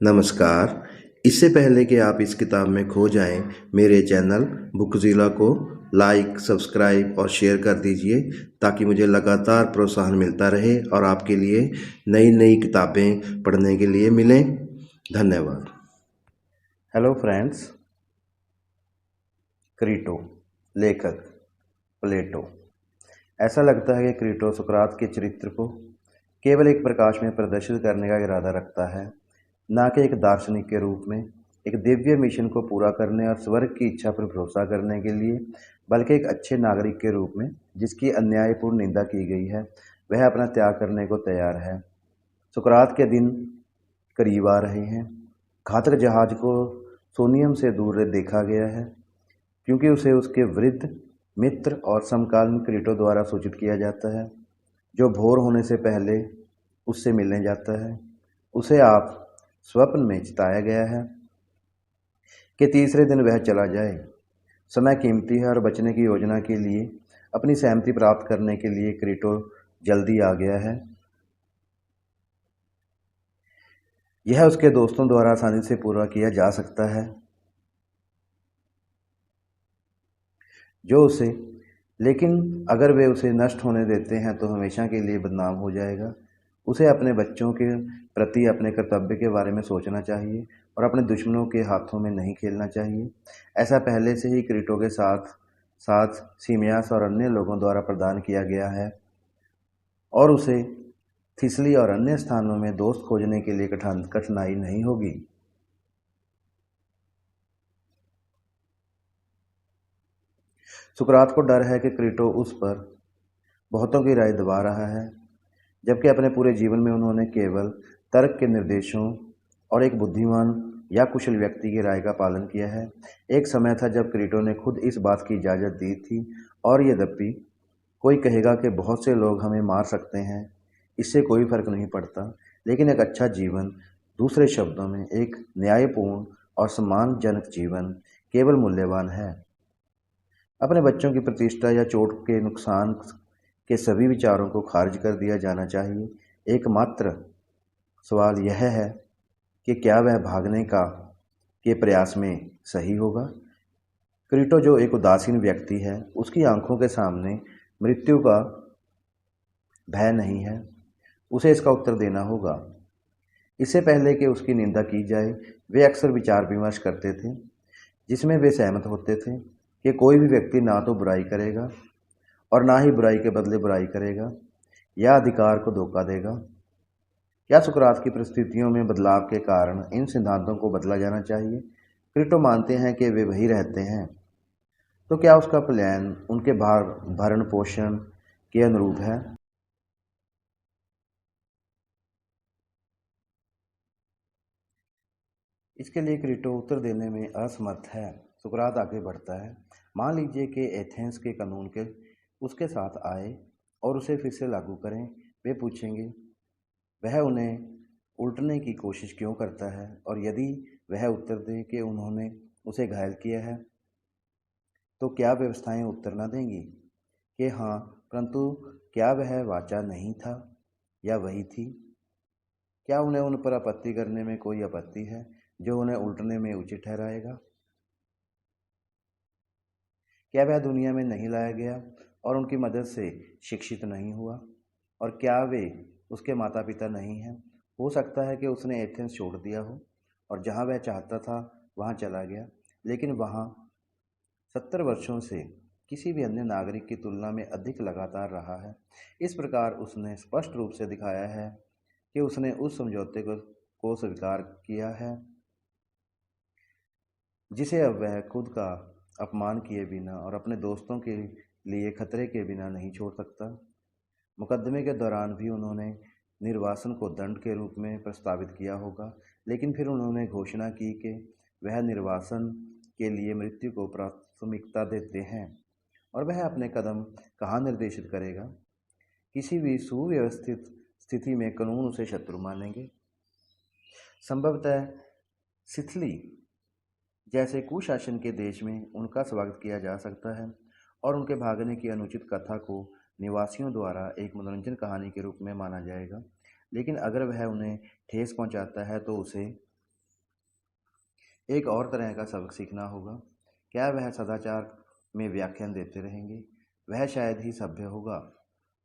नमस्कार। इससे पहले कि आप इस किताब में खो जाएं, मेरे चैनल बुकज़िला को लाइक, सब्सक्राइब और शेयर कर दीजिए ताकि मुझे लगातार प्रोत्साहन मिलता रहे और आपके लिए नई-नई किताबें पढ़ने के लिए मिलें। धन्यवाद। Hello friends. क्रीटो, लेखक प्लेटो। ऐसा लगता है कि क्रीटो सुकरात के चरित्र को केवल एक प्रकाश में प्रदर्शित करने का इरादा रखता है, ना कि एक दार्शनिक के रूप में, एक दिव्य मिशन को पूरा करने और स्वर्ग की इच्छा पर भरोसा करने के लिए, बल्कि एक अच्छे नागरिक के रूप में जिसकी अन्यायपूर्ण निंदा की गई है, वह अपना त्याग करने को तैयार है। सुकरात के दिन करीब आ रहे हैं। घातक जहाज को सोनियम से दूर देखा गया है, क्योंकि उसे उसके वृद्ध मित्र और समकालीन क्रीटो द्वारा सूचित किया जाता है, जो भोर होने से पहले उससे मिलने जाता है। उसे आप स्वप्न में चिताया गया है कि तीसरे दिन वह चला जाए। समय कीमती है और बचने की योजना के लिए, अपनी सहमति प्राप्त करने के लिए क्रीटो जल्दी आ गया है। यह उसके दोस्तों द्वारा आसानी से पूरा किया जा सकता है, जो उसे लेकिन अगर वे उसे नष्ट होने देते हैं तो हमेशा के लिए बदनाम हो जाएगा। उसे अपने बच्चों के प्रति अपने कर्तव्य के बारे में सोचना चाहिए और अपने दुश्मनों के हाथों में नहीं खेलना चाहिए। ऐसा पहले से ही क्रीटो के साथ साथ सीमियास और अन्य लोगों द्वारा प्रदान किया गया है, और उसे थिस्ली और अन्य स्थानों में दोस्त खोजने के लिए कठिनाई नहीं होगी। सुकरात को डर है कि क्रीटो उस पर बहुतों की राय दबा रहा है, जबकि अपने पूरे जीवन में उन्होंने केवल तर्क के निर्देशों और एक बुद्धिमान या कुशल व्यक्ति की राय का पालन किया है। एक समय था जब क्रीटो ने खुद इस बात की इजाज़त दी थी, और यद्यपि कोई कहेगा कि बहुत से लोग हमें मार सकते हैं, इससे कोई फर्क नहीं पड़ता, लेकिन एक अच्छा जीवन, दूसरे शब्दों में एक न्यायपूर्ण और सम्मानजनक जीवन, केवल मूल्यवान है। अपने बच्चों की प्रतिष्ठा या चोट के नुकसान के सभी विचारों को खारिज कर दिया जाना चाहिए। एकमात्र सवाल यह है कि क्या वह भागने का के प्रयास में सही होगा। क्रीटो, जो एक उदासीन व्यक्ति है, उसकी आंखों के सामने मृत्यु का भय नहीं है। उसे इसका उत्तर देना होगा। इससे पहले कि उसकी निंदा की जाए, वे अक्सर विचार विमर्श करते थे, जिसमें वे सहमत होते थे कि कोई भी व्यक्ति ना तो बुराई करेगा और ना ही बुराई के बदले बुराई करेगा या अधिकार को धोखा देगा। क्या सुकरात की परिस्थितियों में बदलाव के कारण इन सिद्धांतों को बदला जाना चाहिए? क्रीटो मानते हैं कि वे वही रहते हैं, तो क्या उसका प्लान उनके भरण पोषण के अनुरूप है? इसके लिए क्रीटो उत्तर देने में असमर्थ है। सुकरात आगे बढ़ता है। मान लीजिए कि एथेंस के कानून के उसके साथ आए और उसे फिर से लागू करें। वे पूछेंगे, वह उन्हें उल्टने की कोशिश क्यों करता है? और यदि वह उत्तर दे कि उन्होंने उसे घायल किया है, तो क्या व्यवस्थाएं उत्तर न देंगी कि हाँ, परंतु क्या वह वाचा नहीं था या वही थी? क्या उन्हें उन पर आपत्ति करने में कोई आपत्ति है, जो उन्हें उल्टने में उचित ठहराएगा? क्या वह दुनिया में नहीं लाया गया और उनकी मदद से शिक्षित नहीं हुआ? और क्या वे उसके माता पिता नहीं हैं? हो सकता है कि उसने एथेंस छोड़ दिया हो और जहाँ वह चाहता था वहाँ चला गया, लेकिन वहाँ 70 वर्षों से किसी भी अन्य नागरिक की तुलना में अधिक लगातार रहा है। इस प्रकार उसने स्पष्ट रूप से दिखाया है कि उसने उस समझौते को स्वीकार किया है, जिसे अब वह खुद का अपमान किए बिना और अपने दोस्तों के लिए खतरे के बिना नहीं छोड़ सकता। मुकदमे के दौरान भी उन्होंने निर्वासन को दंड के रूप में प्रस्तावित किया होगा, लेकिन फिर उन्होंने घोषणा की कि वह निर्वासन के लिए मृत्यु को प्राथमिकता देते हैं, और वह अपने कदम कहाँ निर्देशित करेगा। किसी भी सुव्यवस्थित स्थिति में कानून उसे शत्रु मानेंगे। संभवतः सिथली जैसे कुशासन के देश में उनका स्वागत किया जा सकता है, और उनके भागने की अनुचित कथा को निवासियों द्वारा एक मनोरंजन कहानी के रूप में माना जाएगा। लेकिन अगर वह उन्हें ठेस पहुंचाता है तो उसे एक और तरह का सबक सीखना होगा। क्या वह सदाचार में व्याख्यान देते रहेंगे? वह शायद ही सभ्य होगा।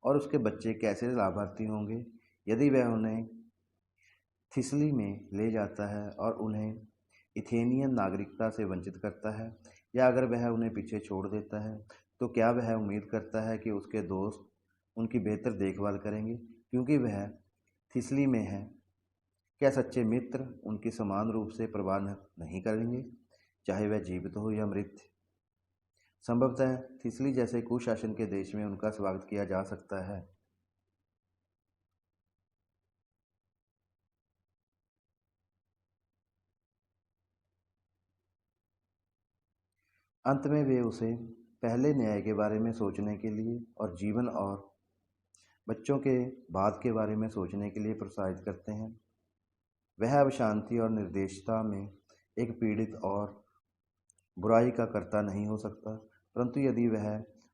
और उसके बच्चे कैसे लाभार्थी होंगे यदि वह उन्हें थिस्ली में ले जाता है और उन्हें इथेनियन नागरिकता से वंचित करता है, या अगर वह उन्हें पीछे छोड़ देता है, तो क्या वह उम्मीद करता है कि उसके दोस्त उनकी बेहतर देखभाल करेंगे क्योंकि वह थिस्ली में है? क्या सच्चे मित्र उनकी समान रूप से परवाह नहीं करेंगे, चाहे वह जीवित हो या मृत? संभवतः थिस्ली जैसे कुशासन के देश में उनका स्वागत किया जा सकता है। अंत में वे उसे पहले न्याय के बारे में सोचने के लिए और जीवन और बच्चों के बाद के बारे में सोचने के लिए प्रोत्साहित करते हैं। वह अब शांति और निर्देशता में एक पीड़ित और बुराई का कर्ता नहीं हो सकता, परंतु यदि वह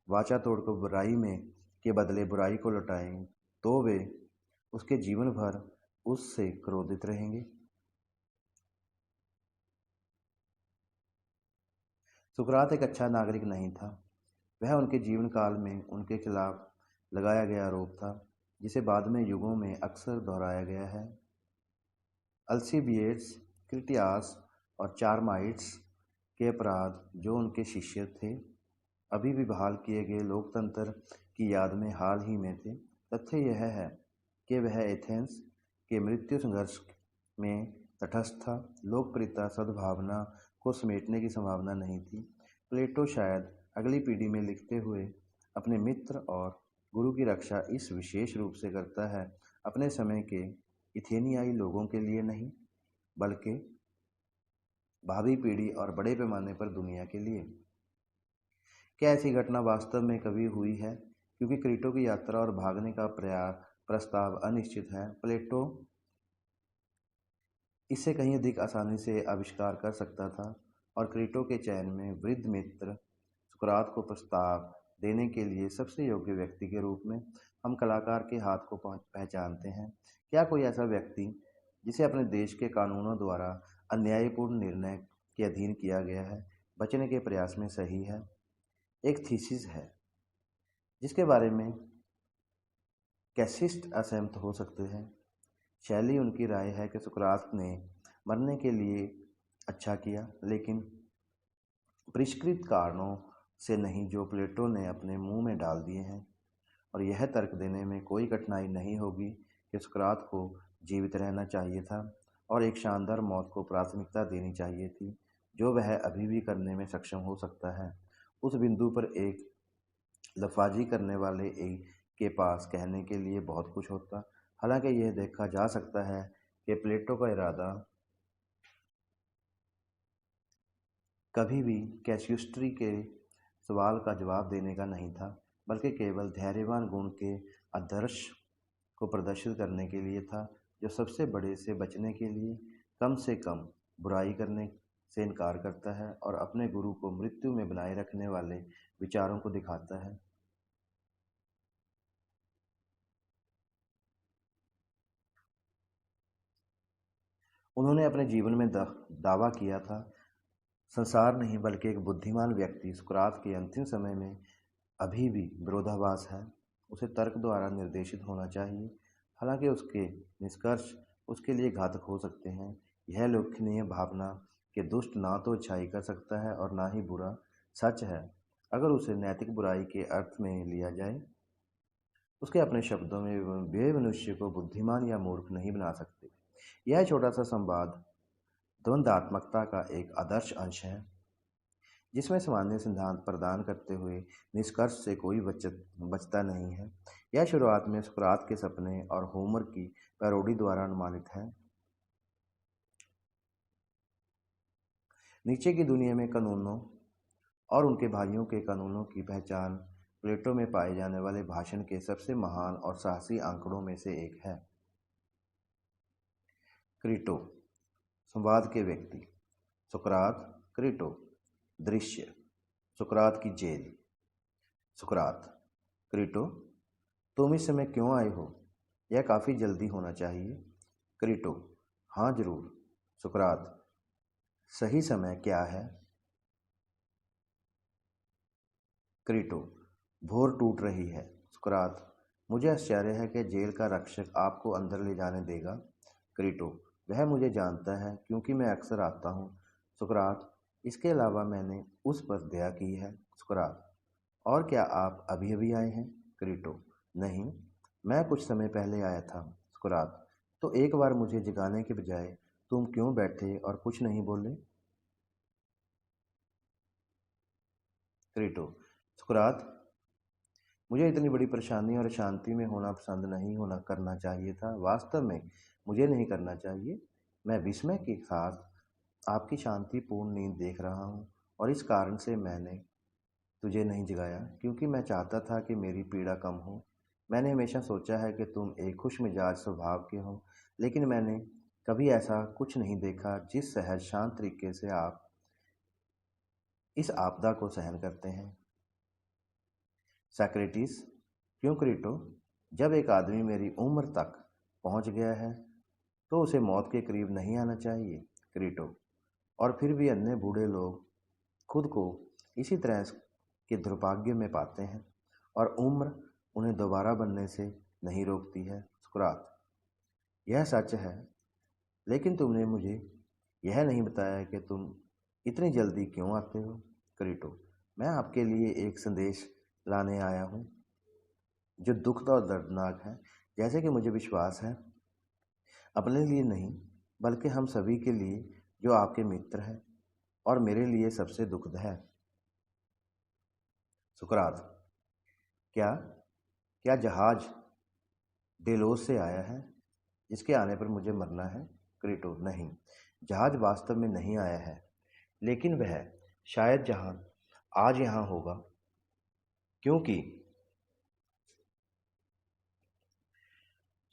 वाचा तोड़कर बुराई में के बदले बुराई को लौटाएं, तो वे उसके जीवन भर उससे क्रोधित रहेंगे। सुकरात एक अच्छा नागरिक नहीं था। वह उनके जीवन काल में उनके खिलाफ लगाया गया आरोप था, जिसे बाद में युगों में अक्सर दोहराया गया है। अल्सिबिएड्स, क्रिटियास और चारमाइट्स के अपराध जो उनके शिष्य थे, अभी भी बहाल किए गए लोकतंत्र की याद में हाल ही में थे। तथ्य यह है कि वह एथेंस के मृत्यु संघर्ष में तटस्थ था। लोकप्रियता सद्भावना को समेटने की संभावना नहीं थी। प्लेटो शायद अगली पीढ़ी में लिखते हुए अपने मित्र और गुरु की रक्षा इस विशेष रूप से करता है, अपने समय के इथेनियाई लोगों के लिए नहीं, बल्कि भावी पीढ़ी और बड़े पैमाने पर दुनिया के लिए। क्या ऐसी घटना वास्तव में कभी हुई है? क्योंकि क्रीटो की यात्रा और भागने का प्रस्ताव अनिश्चित है, प्लेटो इसे कहीं अधिक आसानी से आविष्कार कर सकता था, और क्रीटो के चयन में वृद्ध मित्र सुकरात को प्रस्ताव देने के लिए सबसे योग्य व्यक्ति के रूप में हम कलाकार के हाथ को पहचानते हैं। क्या कोई ऐसा व्यक्ति जिसे अपने देश के कानूनों द्वारा अन्यायपूर्ण निर्णय के अधीन किया गया है, बचने के प्रयास में सही है? एक थीसिस है जिसके बारे में कैसिस्ट असहमत हो सकते हैं। शैली उनकी राय है कि सुकरात ने मरने के लिए अच्छा किया, लेकिन परिष्कृत कारणों से नहीं जो प्लेटो ने अपने मुंह में डाल दिए हैं। और यह तर्क देने में कोई कठिनाई नहीं होगी कि सुकरात को जीवित रहना चाहिए था और एक शानदार मौत को प्राथमिकता देनी चाहिए थी, जो वह अभी भी करने में सक्षम हो सकता है। उस बिंदु पर एक लफाजी करने वाले एक के पास कहने के लिए बहुत कुछ होता। हालांकि यह देखा जा सकता है कि प्लेटो का इरादा कभी भी कैसियुस्ट्री के सवाल का जवाब देने का नहीं था, बल्कि केवल धैर्यवान गुण के आदर्श को प्रदर्शित करने के लिए था, जो सबसे बड़े से बचने के लिए कम से कम बुराई करने से इनकार करता है और अपने गुरु को मृत्यु में बनाए रखने वाले विचारों को दिखाता है। उन्होंने अपने जीवन में दावा किया था, संसार नहीं बल्कि एक बुद्धिमान व्यक्ति सुकरात के अंतिम समय में अभी भी विरोधाभास है। उसे तर्क द्वारा निर्देशित होना चाहिए, हालांकि उसके निष्कर्ष उसके लिए घातक हो सकते हैं। यह लेखनीय भावना कि दुष्ट ना तो अच्छाई कर सकता है और ना ही बुरा सच है, अगर उसे नैतिक बुराई के अर्थ में लिया जाए। उसके अपने शब्दों में वे मनुष्य को बुद्धिमान या मूर्ख नहीं बना सकते। यह छोटा सा संवाद द्वंद्वात्मकता का एक आदर्श अंश है, जिसमें सामान्य सिद्धांत प्रदान करते हुए निष्कर्ष से कोई बचता नहीं है। यह शुरुआत में सुकरात के सपने और होमर की पैरोडी द्वारा अनुमानित है। नीचे की दुनिया में कानूनों और उनके भाइयों के कानूनों की पहचान प्लेटो में पाए जाने वाले भाषण के सबसे महान और साहसी आंकड़ों में से एक है। क्रीटो, संवाद के व्यक्ति। सुकरात, क्रीटो। दृश्य, सुकरात की जेल। सुकरात, क्रीटो, तुम इस समय क्यों आए हो? यह काफ़ी जल्दी होना चाहिए। क्रीटो, हाँ जरूर। सुकरात, सही समय क्या है? क्रीटो, भोर टूट रही है। सुकरात, मुझे आश्चर्य है कि जेल का रक्षक आपको अंदर ले जाने देगा। क्रीटो, वह मुझे जानता है क्योंकि मैं अक्सर आता हूँ। सुकरात, इसके अलावा मैंने उस पर दया की है। सुकरात, और क्या आप अभी अभी आए हैं? क्रीटो, नहीं, मैं कुछ समय पहले आया था। सुकरात, तो एक बार मुझे जगाने के बजाय तुम क्यों बैठे और कुछ नहीं बोले? क्रीटो, सुकरात, मुझे इतनी बड़ी परेशानी और अशांति में होना पसंद नहीं होना करना चाहिए था। वास्तव में मुझे नहीं करना चाहिए। मैं विस्मय के साथ आपकी शांतिपूर्ण नींद देख रहा हूँ और इस कारण से मैंने तुझे नहीं जगाया क्योंकि मैं चाहता था कि मेरी पीड़ा कम हो। मैंने हमेशा सोचा है कि तुम एक खुश मिजाज स्वभाव के हो, लेकिन मैंने कभी ऐसा कुछ नहीं देखा जिस सहज शांत तरीके से आप इस आपदा को सहन करते हैं। सैक्रेटिस, क्यों क्रीटो? जब एक आदमी मेरी उम्र तक पहुंच गया है तो उसे मौत के करीब नहीं आना चाहिए। क्रीटो, और फिर भी अन्य बूढ़े लोग खुद को इसी तरह के दुर्भाग्य में पाते हैं और उम्र उन्हें दोबारा बनने से नहीं रोकती है। सुकरात, यह सच है, लेकिन तुमने मुझे यह नहीं बताया कि तुम इतनी जल्दी क्यों आते हो। क्रीटो, मैं आपके लिए एक संदेश लाने आया हूँ जो दुखद और दर्दनाक है। जैसे कि मुझे विश्वास है, अपने लिए नहीं बल्कि हम सभी के लिए जो आपके मित्र हैं, और मेरे लिए सबसे दुखद है। सुकरात, क्या क्या जहाज डेलोस से आया है जिसके आने पर मुझे मरना है? क्रीटो, नहीं, जहाज वास्तव में नहीं आया है, लेकिन वह शायद जहाज आज यहाँ होगा, क्योंकि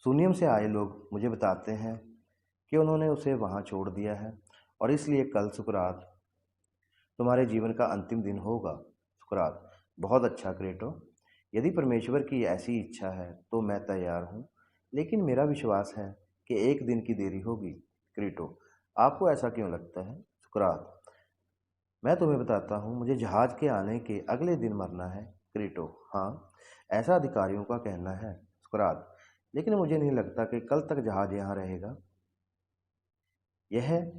शून्यम से आए लोग मुझे बताते हैं कि उन्होंने उसे वहाँ छोड़ दिया है और इसलिए कल सुकरात तुम्हारे जीवन का अंतिम दिन होगा। सुकरात, बहुत अच्छा क्रेटो, यदि परमेश्वर की ऐसी इच्छा है तो मैं तैयार हूँ, लेकिन मेरा विश्वास है कि एक दिन की देरी होगी। क्रीटो, आपको ऐसा क्यों लगता है? सुकरात, मैं तुम्हें बताता हूँ, मुझे जहाज के आने के अगले दिन मरना है। क्रीटो, हाँ, ऐसा अधिकारियों का कहना है। सुकरात, लेकिन मुझे नहीं लगता कि कल तक जहाज यहाँ रहेगा। यह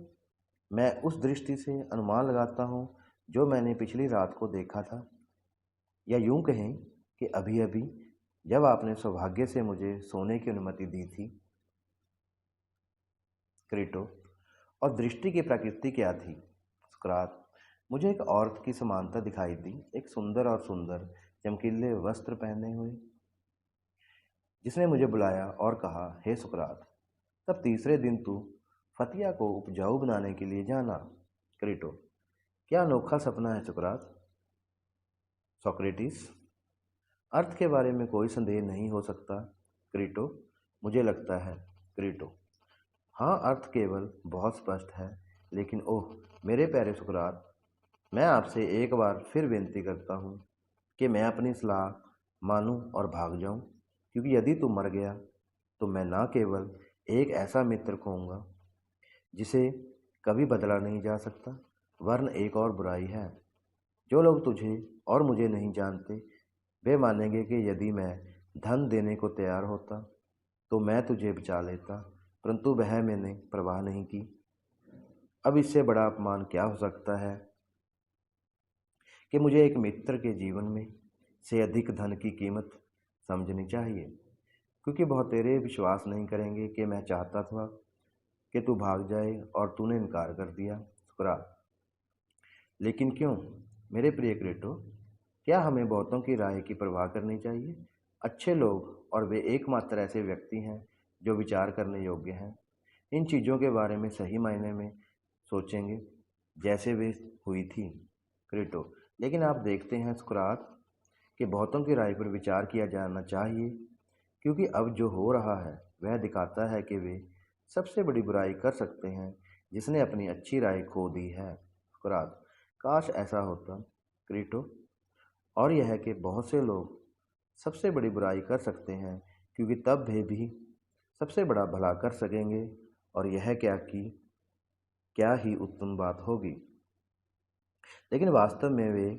मैं उस दृष्टि से अनुमान लगाता हूँ जो मैंने पिछली रात को देखा था, या यूं कहें कि अभी अभी, जब आपने सौभाग्य से मुझे सोने की अनुमति दी थी। क्रीटो, और दृष्टि की प्रकृति क्या थी? सुकरात, मुझे एक औरत की समानता दिखाई दी, एक सुंदर और सुंदर चमकीले वस्त्र पहने हुए, जिसने मुझे बुलाया और कहा, हे सुकरात, तब तीसरे दिन तू फतिया को उपजाऊ बनाने के लिए जाना। क्रीटो, क्या अनोखा सपना है सुकरात। सोक्रेटिस, अर्थ के बारे में कोई संदेह नहीं हो सकता। क्रीटो, मुझे लगता है। क्रीटो, हाँ, अर्थ केवल बहुत स्पष्ट है, लेकिन ओह मेरे प्यारे सुकरात, मैं आपसे एक बार फिर विनती करता हूँ कि मैं अपनी सलाह मानूं और भाग जाऊं, क्योंकि यदि तू मर गया तो मैं न केवल एक ऐसा मित्र खोऊंगा जिसे कभी बदला नहीं जा सकता, वरन एक और बुराई है। जो लोग तुझे और मुझे नहीं जानते वे मानेंगे कि यदि मैं धन देने को तैयार होता तो मैं तुझे बचा लेता, परंतु वह मैंने परवाह नहीं की। अब इससे बड़ा अपमान क्या हो सकता है कि मुझे एक मित्र के जीवन में से अधिक धन की कीमत समझनी चाहिए, क्योंकि बहुतेरे विश्वास नहीं करेंगे कि मैं चाहता था कि तू भाग जाए और तूने इनकार कर दिया। शुक्रा, लेकिन क्यों मेरे प्रिय क्रेटो? क्या हमें बहुतों की राय की परवाह करनी चाहिए? अच्छे लोग, और वे एकमात्र ऐसे व्यक्ति हैं जो विचार करने योग्य हैं, इन चीज़ों के बारे में सही मायने में सोचेंगे जैसे वे हुई थी। क्रीटो, लेकिन आप देखते हैं सुकरात कि बहुतों की राय पर विचार किया जाना चाहिए, क्योंकि अब जो हो रहा है वह दिखाता है कि वे सबसे बड़ी बुराई कर सकते हैं जिसने अपनी अच्छी राय खो दी है। सुकरात, काश ऐसा होता। क्रीटो, और यह है कि बहुत से लोग सबसे बड़ी बुराई कर सकते हैं, क्योंकि तब वे भी सबसे बड़ा भला कर सकेंगे, और यह क्या कि क्या ही उत्तम बात होगी। लेकिन वास्तव में वे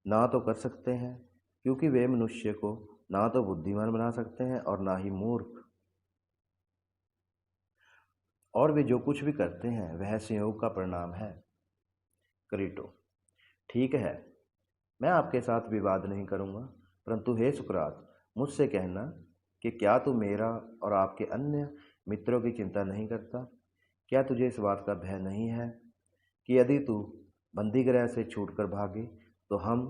ना तो कर सकते हैं, क्योंकि वे मनुष्य को ना तो बुद्धिमान बना सकते हैं और ना ही मूर्ख, और वे जो कुछ भी करते हैं वह संयोग का परिणाम है। क्रीटो, ठीक है, मैं आपके साथ विवाद नहीं करूंगा, परंतु हे सुकरात, मुझसे कहना कि क्या तू मेरा और आपके अन्य मित्रों की चिंता नहीं करता? क्या तुझे इस बात का भय नहीं है कि यदि तू बंदीगृह से छूटकर भागे तो हम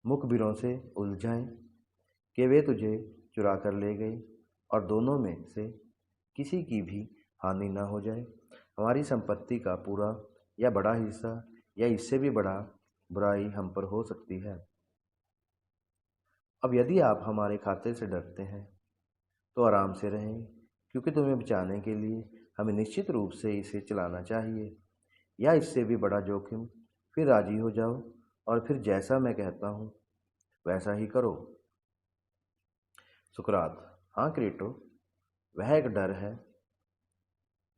मुखबिरों से उलझाएं कि वे तुझे चुरा कर ले गए और दोनों में से किसी की भी हानि न हो जाए। हमारी संपत्ति का पूरा या बड़ा हिस्सा या इससे भी बड़ा बुराई हम पर हो सकती है। अब यदि आप हमारे खाते से डरते हैं तो आराम से रहें, क्योंकि तुम्हें बचाने के लिए हमें निश्चित रूप से इसे चलाना चाहिए, या इससे भी बड़ा जोखिम। फिर राजी हो जाओ और फिर जैसा मैं कहता हूँ वैसा ही करो। सुकरात, हाँ क्रीटो, वह एक डर है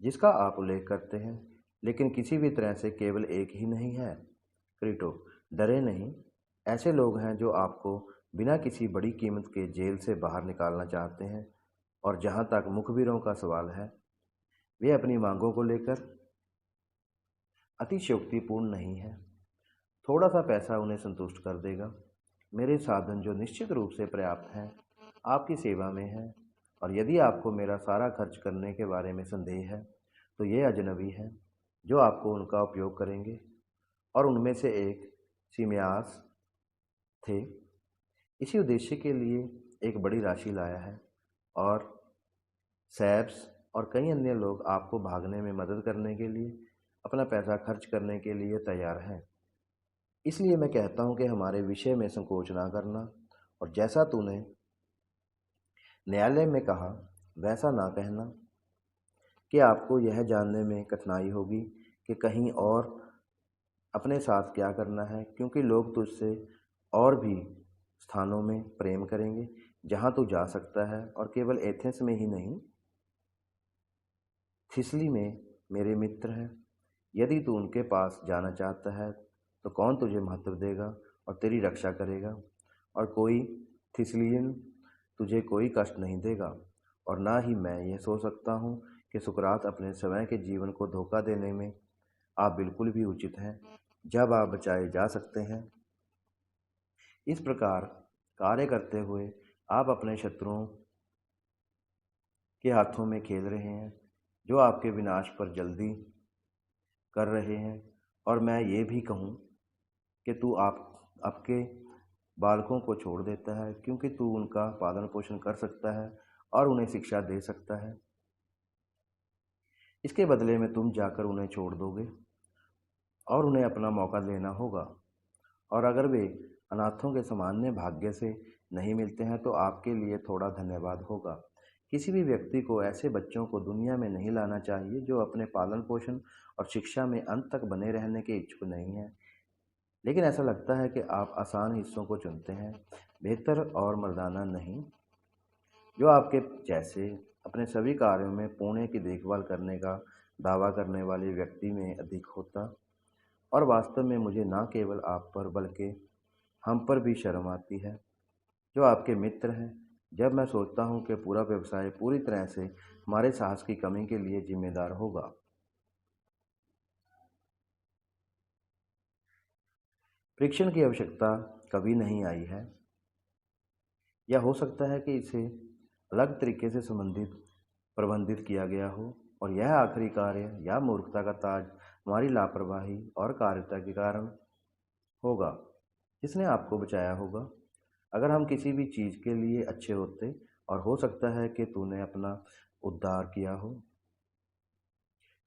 जिसका आप उल्लेख करते हैं, लेकिन किसी भी तरह से केवल एक ही नहीं है। क्रीटो, डरे नहीं, ऐसे लोग हैं जो आपको बिना किसी बड़ी कीमत के जेल से बाहर निकालना चाहते हैं, और जहाँ तक मुखबिरों का सवाल है, वे अपनी मांगों को लेकर अतिशयोक्तिपूर्ण नहीं है। थोड़ा सा पैसा उन्हें संतुष्ट कर देगा। मेरे साधन जो निश्चित रूप से पर्याप्त हैं आपकी सेवा में हैं, और यदि आपको मेरा सारा खर्च करने के बारे में संदेह है तो ये अजनबी हैं जो आपको उनका उपयोग करेंगे। और उनमें से एक सिमियास थे, इसी उद्देश्य के लिए एक बड़ी राशि लाया है, और सैब्स और कई अन्य लोग आपको भागने में मदद करने के लिए अपना पैसा खर्च करने के लिए तैयार हैं। इसलिए मैं कहता हूँ कि हमारे विषय में संकोच ना करना, और जैसा तूने न्यायालय में कहा वैसा ना कहना कि आपको यह जानने में कठिनाई होगी कि कहीं और अपने साथ क्या करना है, क्योंकि लोग तुझसे और भी स्थानों में प्रेम करेंगे जहाँ तू जा सकता है, और केवल एथेंस में ही नहीं, थिस्ली में मेरे मित्र हैं। यदि तू उनके पास जाना चाहता है तो कौन तुझे महत्व देगा और तेरी रक्षा करेगा, और कोई थिस्लियन तुझे कोई कष्ट नहीं देगा। और ना ही मैं यह सोच सकता हूँ कि सुकरात, अपने स्वयं के जीवन को धोखा देने में आप बिल्कुल भी उचित हैं जब आप बचाए जा सकते हैं। इस प्रकार कार्य करते हुए आप अपने शत्रुओं के हाथों में खेल रहे हैं जो आपके विनाश पर जल्दी कर रहे हैं। और मैं ये भी कहूँ कि तू आपके बालकों को छोड़ देता है, क्योंकि तू उनका पालन पोषण कर सकता है और उन्हें शिक्षा दे सकता है। इसके बदले में तुम जाकर उन्हें छोड़ दोगे और उन्हें अपना मौका देना होगा, और अगर वे अनाथों के सामान्य भाग्य से नहीं मिलते हैं तो आपके लिए थोड़ा धन्यवाद होगा। किसी भी व्यक्ति को ऐसे बच्चों को दुनिया में नहीं लाना चाहिए जो अपने पालन पोषण और शिक्षा में अंत तक बने रहने के इच्छुक नहीं हैं। लेकिन ऐसा लगता है कि आप आसान हिस्सों को चुनते हैं, बेहतर और मर्दाना नहीं। जो आपके जैसे अपने सभी कार्यों में पुणे की देखभाल करने का दावा करने वाले व्यक्ति में अधिक होता। और वास्तव में मुझे न केवल आप पर बल्कि हम पर भी शर्म आती है जो आपके मित्र हैं, जब मैं सोचता हूँ कि पूरा व्यवसाय पूरी तरह से हमारे साहस की कमी के लिए जिम्मेदार होगा। परीक्षण की आवश्यकता कभी नहीं आई है, या हो सकता है कि इसे अलग तरीके से प्रबंधित किया गया हो, और यह आखिरी कार्य या मूर्खता का ताज हमारी लापरवाही और कार्यता के कारण होगा जिसने आपको बचाया होगा। अगर हम किसी भी चीज़ के लिए अच्छे होते, और हो सकता है कि तूने अपना उद्धार किया हो,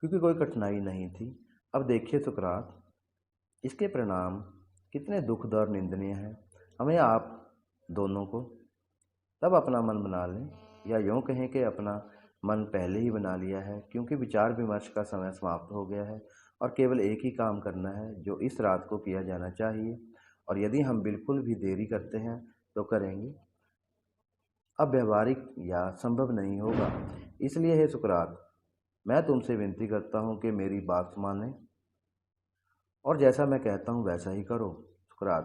क्योंकि कोई कठिनाई नहीं थी। अब देखिए सुकरात, इसके परिणाम कितने दुखद और निंदनीय हैं। हमें आप दोनों को तब अपना मन बना लें, या यूँ कहें कि अपना मन पहले ही बना लिया है, क्योंकि विचार विमर्श का समय समाप्त हो गया है और केवल एक ही काम करना है जो इस रात को किया जाना चाहिए। और यदि हम बिल्कुल भी देरी करते हैं तो करेंगे अब व्यवहारिक या संभव नहीं होगा। इसलिए हे सुकरात, मैं तुमसे विनती करता हूँ कि मेरी बात माने और जैसा मैं कहता हूँ वैसा ही करो। सुकरात,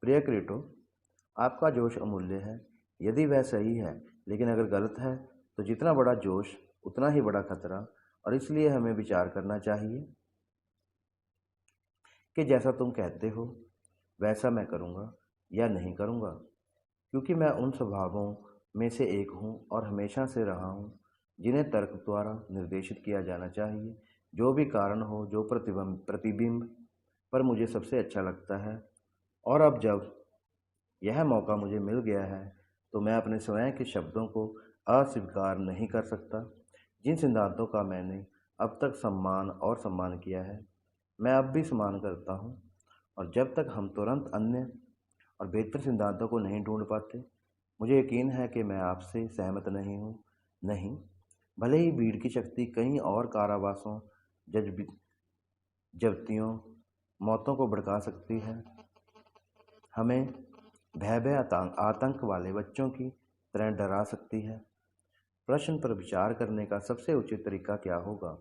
प्रिय क्रीटो, आपका जोश अमूल्य है यदि वह सही है, लेकिन अगर गलत है तो जितना बड़ा जोश उतना ही बड़ा खतरा, और इसलिए हमें विचार करना चाहिए कि जैसा तुम कहते हो वैसा मैं करूँगा या नहीं करूँगा, क्योंकि मैं उन स्वभावों में से एक हूँ और हमेशा से रहा हूँ जिन्हें तर्क द्वारा निर्देशित किया जाना चाहिए। जो भी कारण हो, जो प्रतिबिंब पर मुझे सबसे अच्छा लगता है, और अब जब यह मौका मुझे मिल गया है तो मैं अपने स्वयं के शब्दों को अस्वीकार नहीं कर सकता। जिन सिद्धांतों का मैंने अब तक सम्मान किया है, मैं अब भी सम्मान करता हूँ, और जब तक हम तुरंत अन्य और बेहतर सिद्धांतों को नहीं ढूंढ पाते, मुझे यकीन है कि मैं आपसे सहमत नहीं हूँ। नहीं, भले ही भीड़ की शक्ति कई और कारावासों, जब्तियों, मौतों को भड़का सकती है, हमें भय आतंक वाले बच्चों की तरह डरा सकती है। प्रश्न पर विचार करने का सबसे उचित तरीका क्या होगा?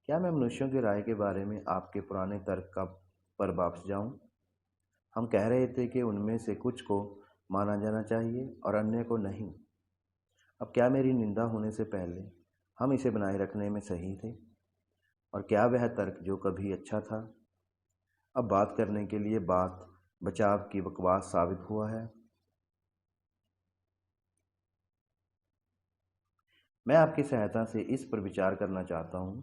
क्या मैं मनुष्यों की राय के बारे में आपके पुराने तर्क का पर वापस जाऊं? हम कह रहे थे कि उनमें से कुछ को माना जाना चाहिए और अन्य को नहीं। अब क्या मेरी निंदा होने से पहले हम इसे बनाए रखने में सही थे? और क्या वह तर्क जो कभी अच्छा था, अब बात करने के लिए बात बचाव की बकवास साबित हुआ है? मैं आपकी सहायता से इस पर विचार करना चाहता हूँ,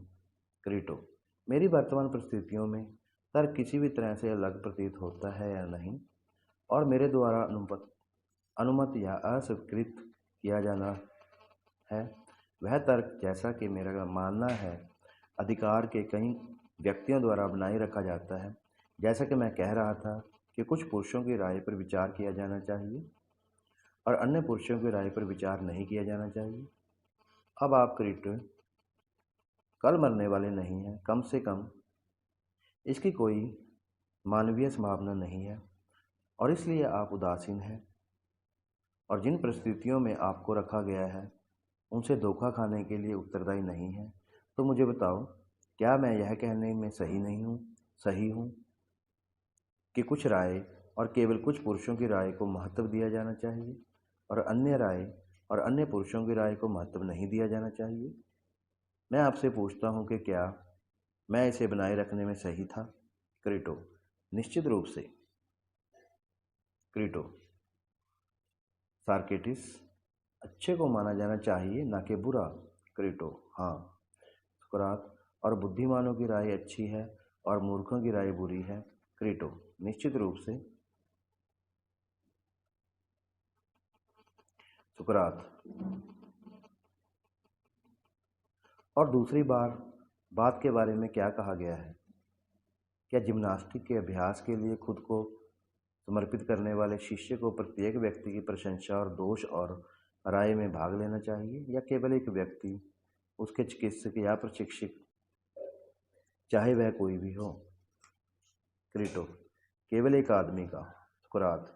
क्रीटो। मेरी वर्तमान परिस्थितियों में तर्क किसी भी तरह से अलग प्रतीत होता है या नहीं, और मेरे द्वारा अनुमत या अस्वीकृत किया जाना है वह तर्क, जैसा कि मेरा मानना है, अधिकार के कई व्यक्तियों द्वारा बनाए रखा जाता है। जैसा कि मैं कह रहा था कि कुछ पुरुषों की राय पर विचार किया जाना चाहिए और अन्य पुरुषों की राय पर विचार नहीं किया जाना चाहिए। अब आप क्रीटो कल मरने वाले नहीं हैं, कम से कम इसकी कोई मानवीय संभावना नहीं है, और इसलिए आप उदासीन हैं, और जिन परिस्थितियों में आपको रखा गया है उनसे धोखा खाने के लिए उत्तरदायी नहीं है। तो मुझे बताओ, क्या मैं यह कहने में सही हूँ कि कुछ राय और केवल कुछ पुरुषों की राय को महत्व दिया जाना चाहिए और अन्य राय और अन्य पुरुषों की राय को महत्व नहीं दिया जाना चाहिए? मैं आपसे पूछता हूँ कि क्या मैं इसे बनाए रखने में सही था? क्रीटो, निश्चित रूप से। क्रीटो, सार्केटिस, अच्छे को माना जाना चाहिए, ना कि बुरा। क्रीटो, हाँ। सुकरात, और बुद्धिमानों की राय अच्छी है और मूर्खों की राय बुरी है। क्रीटो, निश्चित रूप से। सुकरात, और दूसरी बात के बारे में क्या कहा गया है? क्या जिम्नास्टिक के अभ्यास के लिए खुद को समर्पित करने वाले शिष्य को प्रत्येक व्यक्ति की प्रशंसा और दोष और राय में भाग लेना चाहिए, या केवल एक व्यक्ति, उसके चिकित्सक या प्रशिक्षक, चाहे वह कोई भी हो? क्रीटो, केवल एक आदमी का। सुकरात,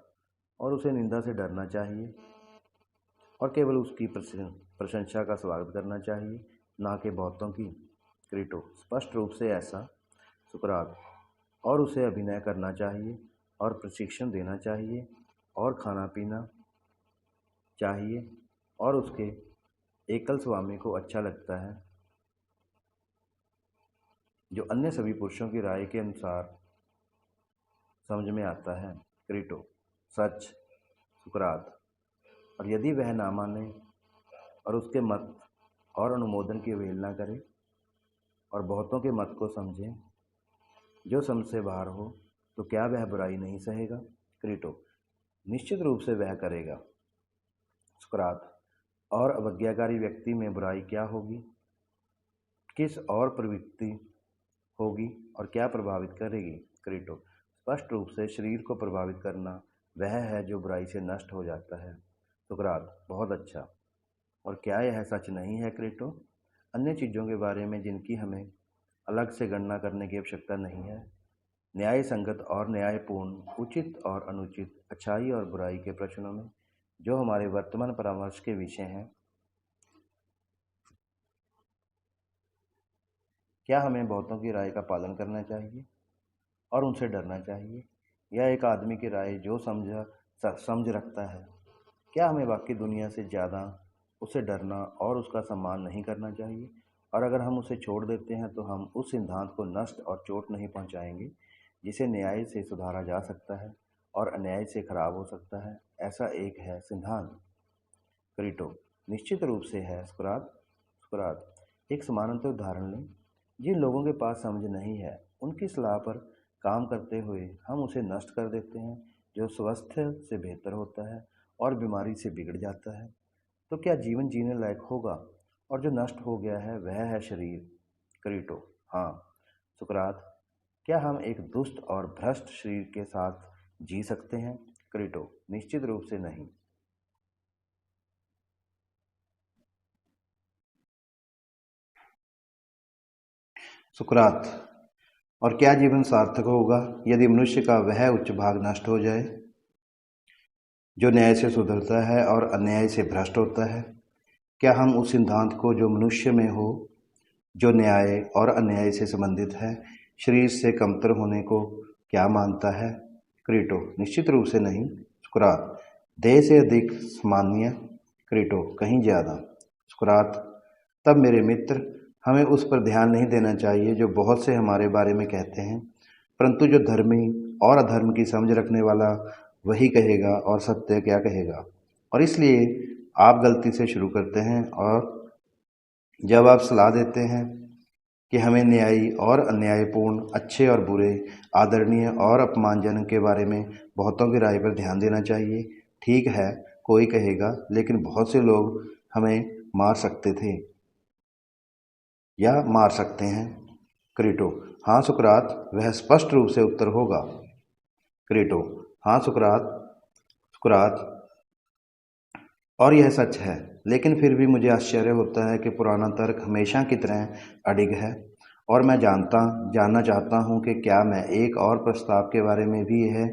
और उसे निंदा से डरना चाहिए और केवल उसकी प्रशंसा का स्वागत करना चाहिए, ना कि बहुतों की। क्रीटो, स्पष्ट रूप से ऐसा। सुकरात, और उसे अभिनय करना चाहिए और प्रशिक्षण देना चाहिए और खाना पीना चाहिए, और उसके एकल स्वामी को अच्छा लगता है, जो अन्य सभी पुरुषों की राय के अनुसार समझ में आता है। क्रीटो, सच। सुकरात, और यदि वह ना माने और उसके मत और अनुमोदन की अवहेलना करे और बहुतों के मत को समझे जो समझ से बाहर हो, तो क्या वह बुराई नहीं सहेगा? क्रीटो, निश्चित रूप से वह करेगा। सुकरात, और अवज्ञाकारी व्यक्ति में बुराई क्या होगी? किस और प्रवृत्ति होगी और क्या प्रभावित करेगी? क्रीटो, स्पष्ट रूप से शरीर को प्रभावित करना वह है जो बुराई से नष्ट हो जाता है। सुकरात, बहुत अच्छा। और क्या यह सच नहीं है क्रीटो, अन्य चीज़ों के बारे में जिनकी हमें अलग से गणना करने की आवश्यकता नहीं है? न्याय संगत और न्यायपूर्ण, उचित और अनुचित, अच्छाई और बुराई के प्रश्नों में जो हमारे वर्तमान परामर्श के विषय हैं, क्या हमें बहुतों की राय का पालन करना चाहिए और उनसे डरना चाहिए, या एक आदमी की राय जो समझ रखता है, क्या हमें बाकी दुनिया से ज़्यादा उससे डरना और उसका सम्मान नहीं करना चाहिए? और अगर हम उसे छोड़ देते हैं तो हम उस सिद्धांत को नष्ट और चोट नहीं पहुंचाएंगे जिसे न्याय से सुधारा जा सकता है और अन्याय से खराब हो सकता है। ऐसा एक है सिद्धांत। क्रीटो, निश्चित रूप से है सुकरात। सुकरात, एक समानांतर उदाहरण लें। जिन लोगों के पास समझ नहीं है, उनकी सलाह पर काम करते हुए हम उसे नष्ट कर देते हैं जो स्वास्थ्य से बेहतर होता है और बीमारी से बिगड़ जाता है। तो क्या जीवन जीने लायक होगा? और जो नष्ट हो गया है वह है शरीर। क्रीटो, हाँ। सुकरात, क्या हम एक दुष्ट और भ्रष्ट शरीर के साथ जी सकते हैं? क्रीटो, निश्चित रूप से नहीं। सुकरात, और क्या जीवन सार्थक होगा यदि मनुष्य का वह उच्च भाग नष्ट हो जाए जो न्याय से सुधरता है और अन्याय से भ्रष्ट होता है? क्या हम उस सिद्धांत को जो मनुष्य में हो, जो न्याय और अन्याय से संबंधित है, शरीर से कमतर होने को क्या मानता है? क्रीटो, निश्चित रूप से नहीं। सुकरात, देह से अधिक सामान्य। क्रीटो, कहीं ज़्यादा। सुकरात, तब मेरे मित्र, हमें उस पर ध्यान नहीं देना चाहिए जो बहुत से हमारे बारे में कहते हैं, परंतु जो धर्मी और अधर्म की समझ रखने वाला वही कहेगा और सत्य क्या कहेगा। और इसलिए आप गलती से शुरू करते हैं, और जब आप सलाह देते हैं कि हमें न्यायी और अन्यायपूर्ण, अच्छे और बुरे, आदरणीय और अपमानजनक के बारे में बहुतों की राय पर ध्यान देना चाहिए। ठीक है, कोई कहेगा, लेकिन बहुत से लोग हमें मार सकते थे या मार सकते हैं। क्रीटो, हाँ सुकरात, वह स्पष्ट रूप से उत्तर होगा। क्रीटो, हाँ सुकरात। सुकरात, और यह सच है, लेकिन फिर भी मुझे आश्चर्य होता है कि पुराना तर्क हमेशा की तरह अडिग है। और मैं जानना चाहता हूँ कि क्या मैं एक और प्रस्ताव के बारे में भी यह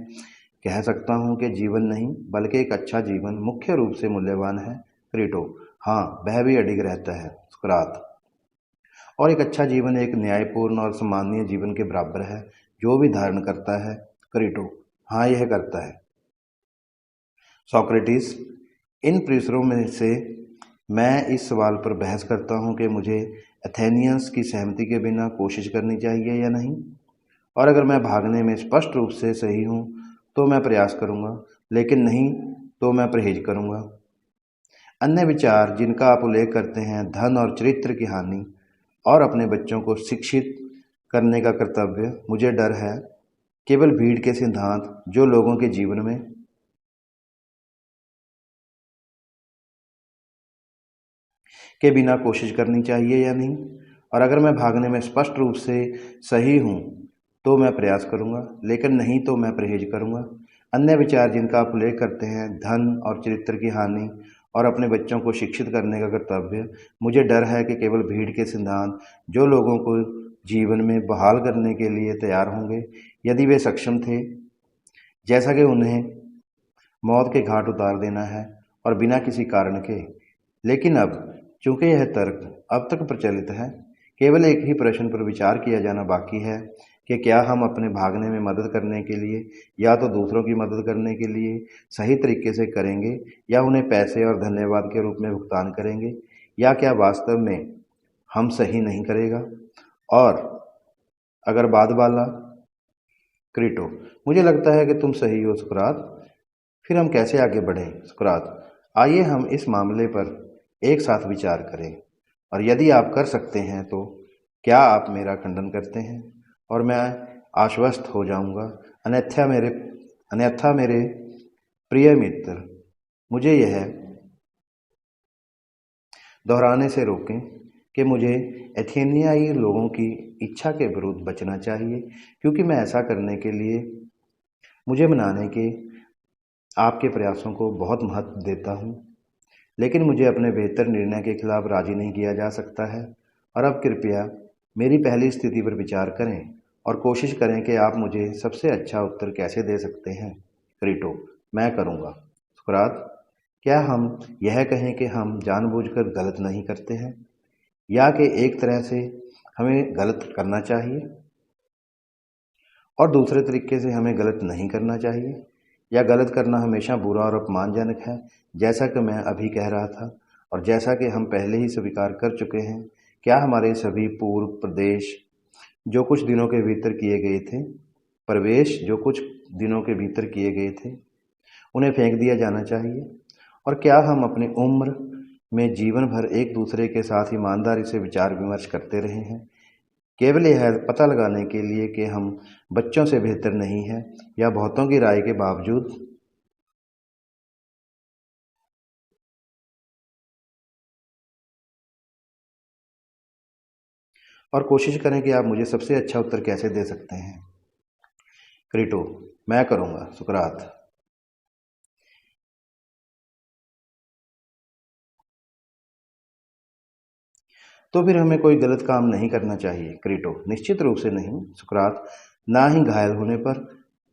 कह सकता हूँ कि जीवन नहीं बल्कि एक अच्छा जीवन मुख्य रूप से मूल्यवान है? क्रीटो, हाँ, वह भी अडिग रहता है। सुकरात, और एक अच्छा जीवन एक न्यायपूर्ण और सम्माननीय जीवन के बराबर है जो भी धारण करता है। क्रीटो, हाँ, यह करता है। सॉक्रेटिस, इन परिसरों में से मैं इस सवाल पर बहस करता हूँ कि मुझे एथेनियंस की सहमति के बिना कोशिश करनी चाहिए या नहीं, और अगर मैं भागने में स्पष्ट रूप से सही हूँ तो मैं प्रयास करूँगा, लेकिन नहीं तो मैं परहेज करूँगा। अन्य विचार जिनका आप उल्लेख करते हैं, धन और चरित्र की हानि और अपने बच्चों को शिक्षित करने का कर्तव्य, मुझे डर है केवल भीड़ के सिद्धांत जो लोगों के जीवन में के बिना कोशिश करनी चाहिए या नहीं, और अगर मैं भागने में स्पष्ट रूप से सही हूँ तो मैं प्रयास करूँगा, लेकिन नहीं तो मैं परहेज करूँगा। अन्य विचार जिनका आप उल्लेख करते हैं, धन और चरित्र की हानि और अपने बच्चों को शिक्षित करने का कर्तव्य, मुझे डर है कि केवल भीड़ के सिद्धांत जो लोगों को जीवन में बहाल करने के लिए तैयार होंगे यदि वे सक्षम थे, जैसा कि उन्हें मौत के घाट उतार देना है और बिना किसी कारण के। लेकिन अब चूंकि यह तर्क अब तक प्रचलित है, केवल एक ही प्रश्न पर विचार किया जाना बाकी है कि क्या हम अपने भागने में मदद करने के लिए या तो दूसरों की मदद करने के लिए सही तरीके से करेंगे, या उन्हें पैसे और धन्यवाद के रूप में भुगतान करेंगे, या क्या वास्तव में हम सही नहीं करेगा। और अगर बाद वाला। क्रीटो, मुझे लगता है कि तुम सही हो सुकरात। फिर हम कैसे आगे बढ़ें? सुकरात, आइए हम इस मामले पर एक साथ विचार करें, और यदि आप कर सकते हैं तो क्या आप मेरा खंडन करते हैं और मैं आश्वस्त हो जाऊंगा। अन्यथा मेरे प्रिय मित्र, मुझे यह दोहराने से रोकें कि मुझे एथेनियाई लोगों की इच्छा के विरुद्ध बचना चाहिए, क्योंकि मैं ऐसा करने के लिए मुझे मनाने के आपके प्रयासों को बहुत महत्व देता हूँ, लेकिन मुझे अपने बेहतर निर्णय के खिलाफ राजी नहीं किया जा सकता है। और अब कृपया मेरी पहली स्थिति पर विचार करें और कोशिश करें कि आप मुझे सबसे अच्छा उत्तर कैसे दे सकते हैं। क्रीटो, मैं करूँगा। सुकरात, क्या हम यह कहें कि हम जानबूझकर गलत नहीं करते हैं, या कि एक तरह से हमें गलत करना चाहिए और दूसरे तरीके से हमें गलत नहीं करना चाहिए, या गलत करना हमेशा बुरा और अपमानजनक है, जैसा कि मैं अभी कह रहा था और जैसा कि हम पहले ही स्वीकार कर चुके हैं। क्या हमारे सभी पूर्व प्रदेश जो कुछ दिनों के भीतर किए गए थे, प्रवेश जो कुछ दिनों के भीतर किए गए थे, उन्हें फेंक दिया जाना चाहिए? और क्या हम अपनी उम्र में जीवन भर एक दूसरे के साथ ईमानदारी से विचार विमर्श करते रहे हैं, केवल यह पता लगाने के लिए कि हम बच्चों से बेहतर नहीं हैं, या बहुतों की राय के बावजूद और कोशिश करें कि आप मुझे सबसे अच्छा उत्तर कैसे दे सकते हैं? क्रीटो: मैं करूंगा। सुकरात: तो फिर हमें कोई गलत काम नहीं करना चाहिए? क्रीटो: निश्चित रूप से नहीं। सुकरात: ना ही घायल होने पर,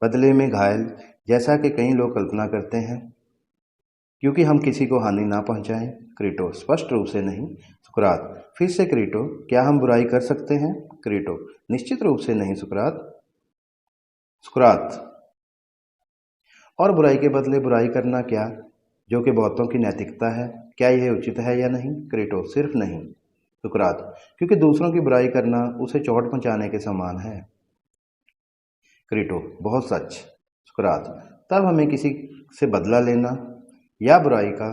बदले में घायल, जैसा कि कई लोग कल्पना करते हैं, क्योंकि हम किसी को हानि ना पहुंचाएं? क्रीटो: स्पष्ट रूप से नहीं। सुकरात: फिर से क्रीटो: क्या हम बुराई कर सकते हैं? क्रीटो: निश्चित रूप से नहीं। सुकरात: सुकरात: और बुराई के बदले बुराई करना, क्या जो कि बहुतों की नैतिकता है, क्या यह उचित है या नहीं? क्रीटो: सिर्फ नहीं। सुकरात: क्योंकि दूसरों की बुराई करना उसे चोट पहुंचाने के समान है। क्रीटो: बहुत सच। सुकरात: तब हमें किसी से बदला लेना या बुराई का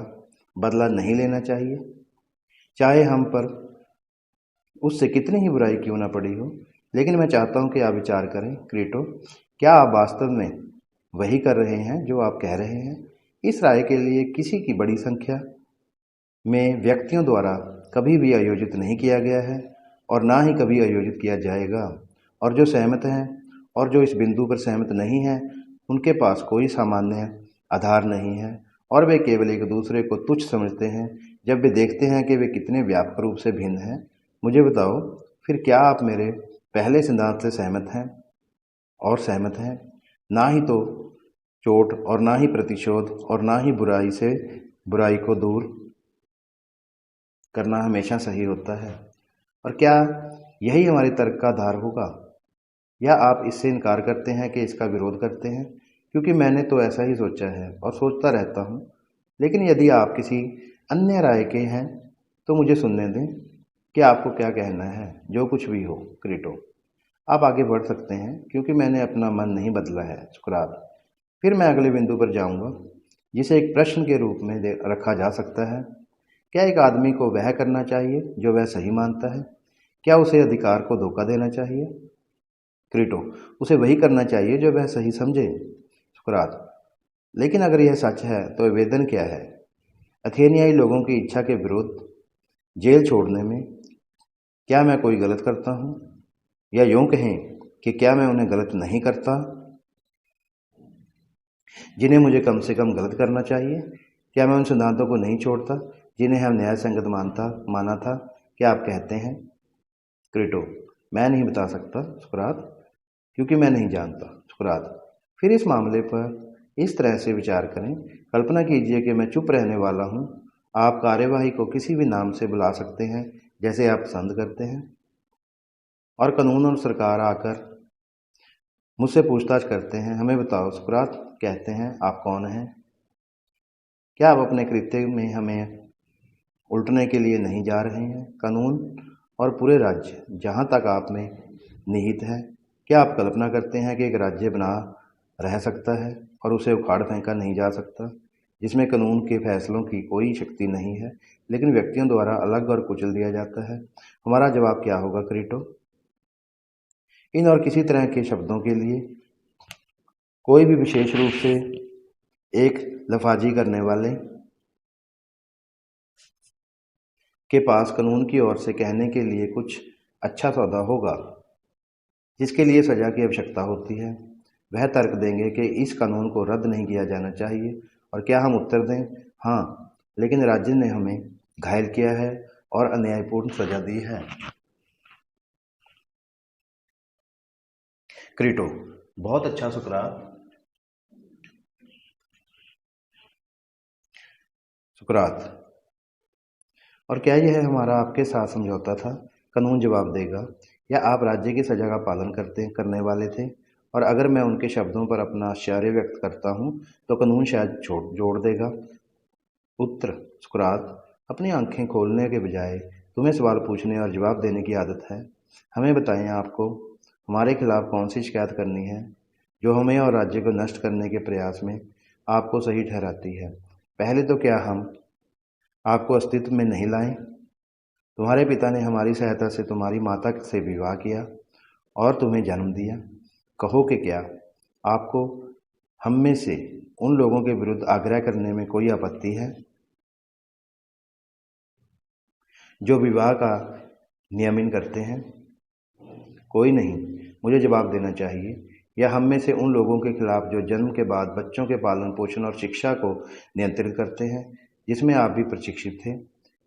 बदला नहीं लेना चाहिए, चाहे हम पर उससे कितनी ही बुराई क्यों ना पड़ी हो। लेकिन मैं चाहता हूं कि आप विचार करें। क्रीटो: क्या आप वास्तव में वही कर रहे हैं जो आप कह रहे हैं? इस राय के लिए किसी की बड़ी संख्या में व्यक्तियों द्वारा कभी भी आयोजित नहीं किया गया है और ना ही कभी आयोजित किया जाएगा, और जो सहमत हैं और जो इस बिंदु पर सहमत नहीं हैं, उनके पास कोई सामान्य आधार नहीं है और वे केवल एक दूसरे को तुच्छ समझते हैं जब वे देखते हैं कि वे कितने व्यापक रूप से भिन्न हैं। मुझे बताओ, फिर क्या आप मेरे पहले सिद्धांत से सहमत हैं? और सहमत हैं, ना ही तो चोट और ना ही प्रतिशोध और ना ही बुराई से बुराई को दूर करना हमेशा सही होता है। और क्या यही हमारे तर्क का आधार होगा, या आप इससे इनकार करते हैं कि इसका विरोध करते हैं? क्योंकि मैंने तो ऐसा ही सोचा है और सोचता रहता हूँ, लेकिन यदि आप किसी अन्य राय के हैं तो मुझे सुनने दें कि आपको क्या कहना है, जो कुछ भी हो। क्रीटो: आप आगे बढ़ सकते हैं क्योंकि मैंने अपना मन नहीं बदला है। सुकरात: फिर मैं अगले बिंदु पर जाऊंगा, जिसे एक प्रश्न के रूप में रखा जा सकता है। क्या एक आदमी को वह करना चाहिए जो वह सही मानता है? क्या उसे अधिकार को धोखा देना चाहिए? क्रीटो: उसे वही करना चाहिए जो वह सही समझे। सुकरात: लेकिन अगर यह सच है तो आवेदन क्या है? अथेनियाई लोगों की इच्छा के विरुद्ध जेल छोड़ने में क्या मैं कोई गलत करता हूँ, या यूं कहें कि क्या मैं उन्हें गलत नहीं करता जिन्हें मुझे कम से कम गलत करना चाहिए? क्या मैं उन सिद्धांतों को नहीं छोड़ता जिन्हें हम न्याय संगत माना था? क्या आप कहते हैं? क्रीटो: मैं नहीं बता सकता। सुकरात: क्योंकि मैं नहीं जानता। सुकरात: फिर इस मामले पर इस तरह से विचार करें। कल्पना कीजिए कि मैं चुप रहने वाला हूँ। आप कार्यवाही को किसी भी नाम से बुला सकते हैं जैसे आप पसंद करते हैं, और कानून और सरकार आकर मुझसे पूछताछ करते हैं, हमें बताओ। सुकरात कहते हैं, आप कौन हैं? क्या आप अपने कृत्य में हमें उल्टने के लिए नहीं जा रहे हैं? कानून और पूरे राज्य जहाँ तक आप में निहित है, क्या आप कल्पना करते हैं कि एक राज्य बना रह सकता है और उसे उखाड़ फेंका नहीं जा सकता, जिसमें कानून के फैसलों की कोई शक्ति नहीं है, लेकिन व्यक्तियों द्वारा अलग और कुचल दिया जाता है? हमारा जवाब क्या होगा? क्रीटो: इन और किसी तरह के शब्दों के लिए कोई भी विशेष रूप से एक लफाजी करने वाले के पास कानून की ओर से कहने के लिए कुछ अच्छा सौदा होगा जिसके लिए सजा की आवश्यकता होती है। वह तर्क देंगे कि इस कानून को रद्द नहीं किया जाना चाहिए, और क्या हम उत्तर दें, हाँ, लेकिन राज्य ने हमें घायल किया है और अन्यायपूर्ण सजा दी है? क्रीटो: बहुत अच्छा। सुकरात: सुकरात: और क्या यह हमारा आपके साथ समझौता था कानून जवाब देगा, या आप राज्य की सजा का पालन करने वाले थे, और अगर मैं उनके शब्दों पर अपना आश्चर्य व्यक्त करता हूँ तो कानून शायद जोड़ देगा। उत्तर: सुकरात, अपनी आंखें खोलने के बजाय तुम्हें सवाल पूछने और जवाब देने की आदत है। हमें बताएं, आपको हमारे खिलाफ कौन सी शिकायत करनी है जो हमें और राज्य को नष्ट करने के प्रयास में आपको सही ठहराती है। पहले तो क्या हम आपको अस्तित्व में नहीं लाए? तुम्हारे पिता ने हमारी सहायता से तुम्हारी माता से विवाह किया और तुम्हें जन्म दिया। कहो कि क्या आपको हम में से उन लोगों के विरुद्ध आग्रह करने में कोई आपत्ति है जो विवाह का नियमन करते हैं? कोई नहीं। मुझे जवाब देना चाहिए, या हम में से उन लोगों के खिलाफ जो जन्म के बाद बच्चों के पालन पोषण और शिक्षा को नियंत्रित करते हैं, जिसमें आप भी प्रशिक्षित थे?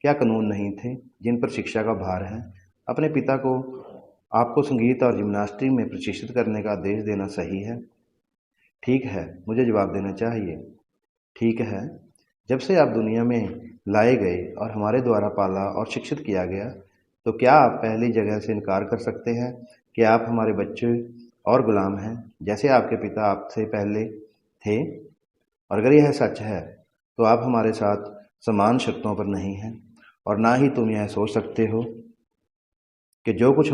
क्या कानून नहीं थे जिन पर शिक्षा का भार है? अपने पिता को आपको संगीत और जिम्नास्टिक में प्रशिक्षित करने का आदेश देना सही है? ठीक है, मुझे जवाब देना चाहिए। ठीक है, जब से आप दुनिया में लाए गए और हमारे द्वारा पाला और शिक्षित किया गया, तो क्या आप पहली जगह से इनकार कर सकते हैं कि आप हमारे बच्चे और गुलाम हैं, जैसे आपके पिता आपसे पहले थे? और अगर यह सच है, तो आप हमारे साथ समान शर्तों पर नहीं हैं, और ना ही तुम यह सोच सकते हो कि जो कुछ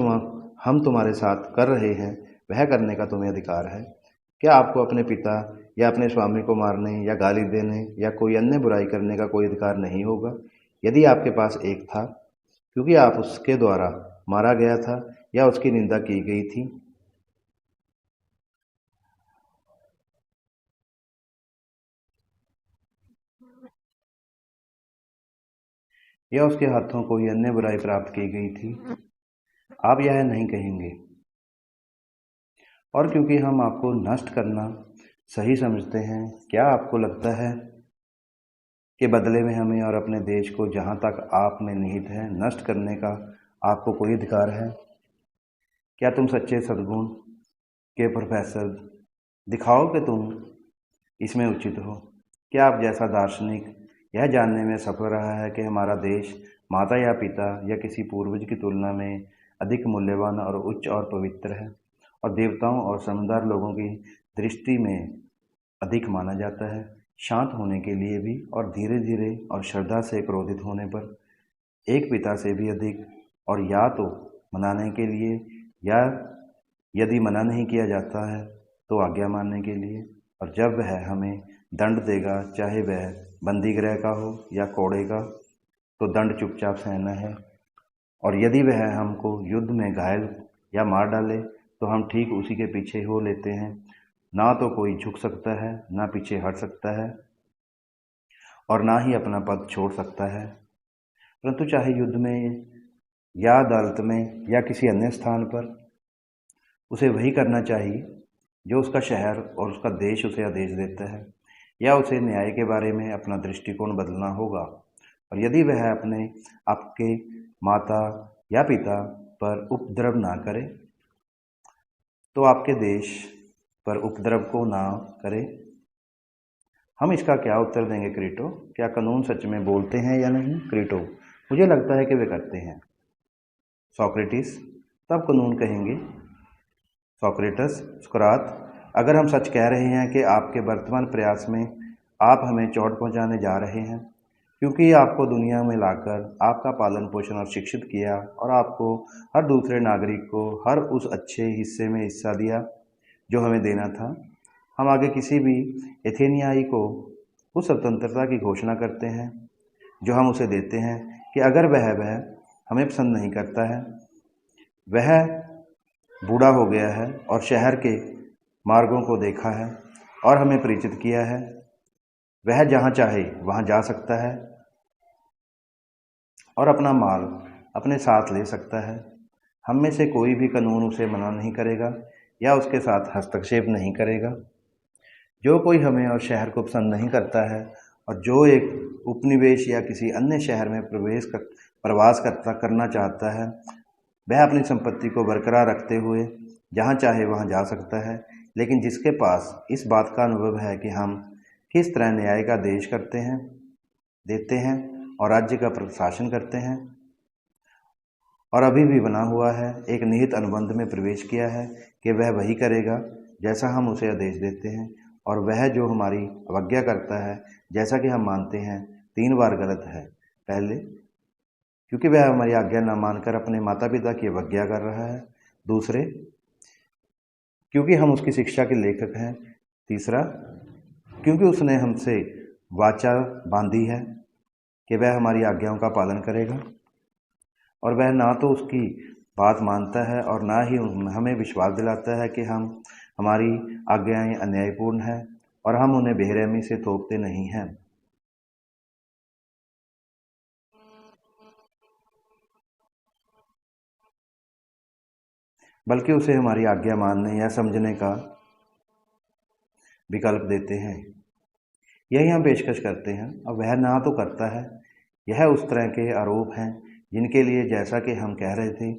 हम तुम्हारे साथ कर रहे हैं वह करने का तुम्हें अधिकार है। क्या आपको अपने पिता या अपने स्वामी को मारने या गाली देने या कोई अन्य बुराई करने का कोई अधिकार नहीं होगा? यदि आपके पास एक था, क्योंकि आप उसके द्वारा मारा गया था या उसकी निंदा की गई थी। या उसके हाथों कोई अन्य बुराई प्राप्त की गई थी, आप यह नहीं कहेंगे। और क्योंकि हम आपको नष्ट करना सही समझते हैं, क्या आपको लगता है कि बदले में हमें और अपने देश को जहां तक आप में निहित है नष्ट करने का आपको कोई अधिकार है? क्या तुम सच्चे सद्गुण के प्रोफेसर दिखाओ कि तुम इसमें उचित हो? क्या आप जैसा दार्शनिक यह जानने में सफल रहा है कि हमारा देश माता या पिता या किसी पूर्वज की तुलना में अधिक मूल्यवान और उच्च और पवित्र है, और देवताओं और समझदार लोगों की दृष्टि में अधिक माना जाता है, शांत होने के लिए भी और धीरे धीरे और श्रद्धा से क्रोधित होने पर एक पिता से भी अधिक, और या तो मनाने के लिए, या यदि मना नहीं किया जाता है तो आज्ञा मानने के लिए, और जब वह हमें दंड देगा, चाहे वह बंदीगृह का हो या कोड़े का, तो दंड चुपचाप सहना है। और यदि वह हमको युद्ध में घायल या मार डाले तो हम ठीक उसी के पीछे हो लेते हैं। ना तो कोई झुक सकता है, ना पीछे हट सकता है, और ना ही अपना पद छोड़ सकता है। परंतु चाहे युद्ध में या अदालत में या किसी अन्य स्थान पर, उसे वही करना चाहिए जो उसका शहर और उसका देश उसे आदेश देता है, या उसे न्याय के बारे में अपना दृष्टिकोण बदलना होगा। और यदि वह अपने आपके माता या पिता पर उपद्रव ना करे, तो आपके देश पर उपद्रव को ना करे। हम इसका क्या उत्तर देंगे क्रीटो? क्या कानून सच में बोलते हैं या नहीं? क्रीटो: मुझे लगता है कि वे करते हैं। सोक्रेटिस: तब कानून कहेंगे। सोक्रेटस: सुकरात, अगर हम सच कह रहे हैं कि आपके वर्तमान प्रयास में आप हमें चोट पहुंचाने जा रहे हैं, क्योंकि आपको दुनिया में लाकर आपका पालन पोषण और शिक्षित किया, और आपको हर दूसरे नागरिक को हर उस अच्छे हिस्से में हिस्सा दिया जो हमें देना था, हम आगे किसी भी एथेनियाई को उस स्वतंत्रता की घोषणा करते हैं जो हम उसे देते हैं, कि अगर वह हमें पसंद नहीं करता है, वह बूढ़ा हो गया है और शहर के मार्गों को देखा है और हमें परिचित किया है, वह जहाँ चाहे वहाँ जा सकता है और अपना माल अपने साथ ले सकता है। हम में से कोई भी कानून उसे मना नहीं करेगा या उसके साथ हस्तक्षेप नहीं करेगा। जो कोई हमें और शहर को पसंद नहीं करता है, और जो एक उपनिवेश या किसी अन्य शहर में प्रवास करना चाहता है, वह अपनी संपत्ति को बरकरार रखते हुए जहाँ चाहे वहाँ जा सकता है। लेकिन जिसके पास इस बात का अनुभव है कि हम किस तरह न्याय का देश देते हैं और राज्य का प्रशासन करते हैं, और अभी भी बना हुआ है, एक निहित अनुबंध में प्रवेश किया है कि वह वही करेगा जैसा हम उसे आदेश देते हैं, और वह जो हमारी अवज्ञा करता है, जैसा कि हम मानते हैं, 3 बार गलत है। पहले, क्योंकि वह हमारी आज्ञा न मानकर अपने माता पिता की अवज्ञा कर रहा है। दूसरे, क्योंकि हम उसकी शिक्षा के लेखक हैं। तीसरा, क्योंकि उसने हमसे वाचा बांधी है कि वह हमारी आज्ञाओं का पालन करेगा, और वह ना तो उसकी बात मानता है और ना ही हमें विश्वास दिलाता है कि हमारी आज्ञाएं अन्यायपूर्ण हैं और हम उन्हें बेरहमी से थोपते नहीं हैं। बल्कि उसे हमारी आज्ञा मानने या समझने का विकल्प देते हैं। यही हम पेशकश करते हैं, और वह ना तो करता है। यह उस तरह के आरोप हैं जिनके लिए, जैसा कि हम कह रहे थे,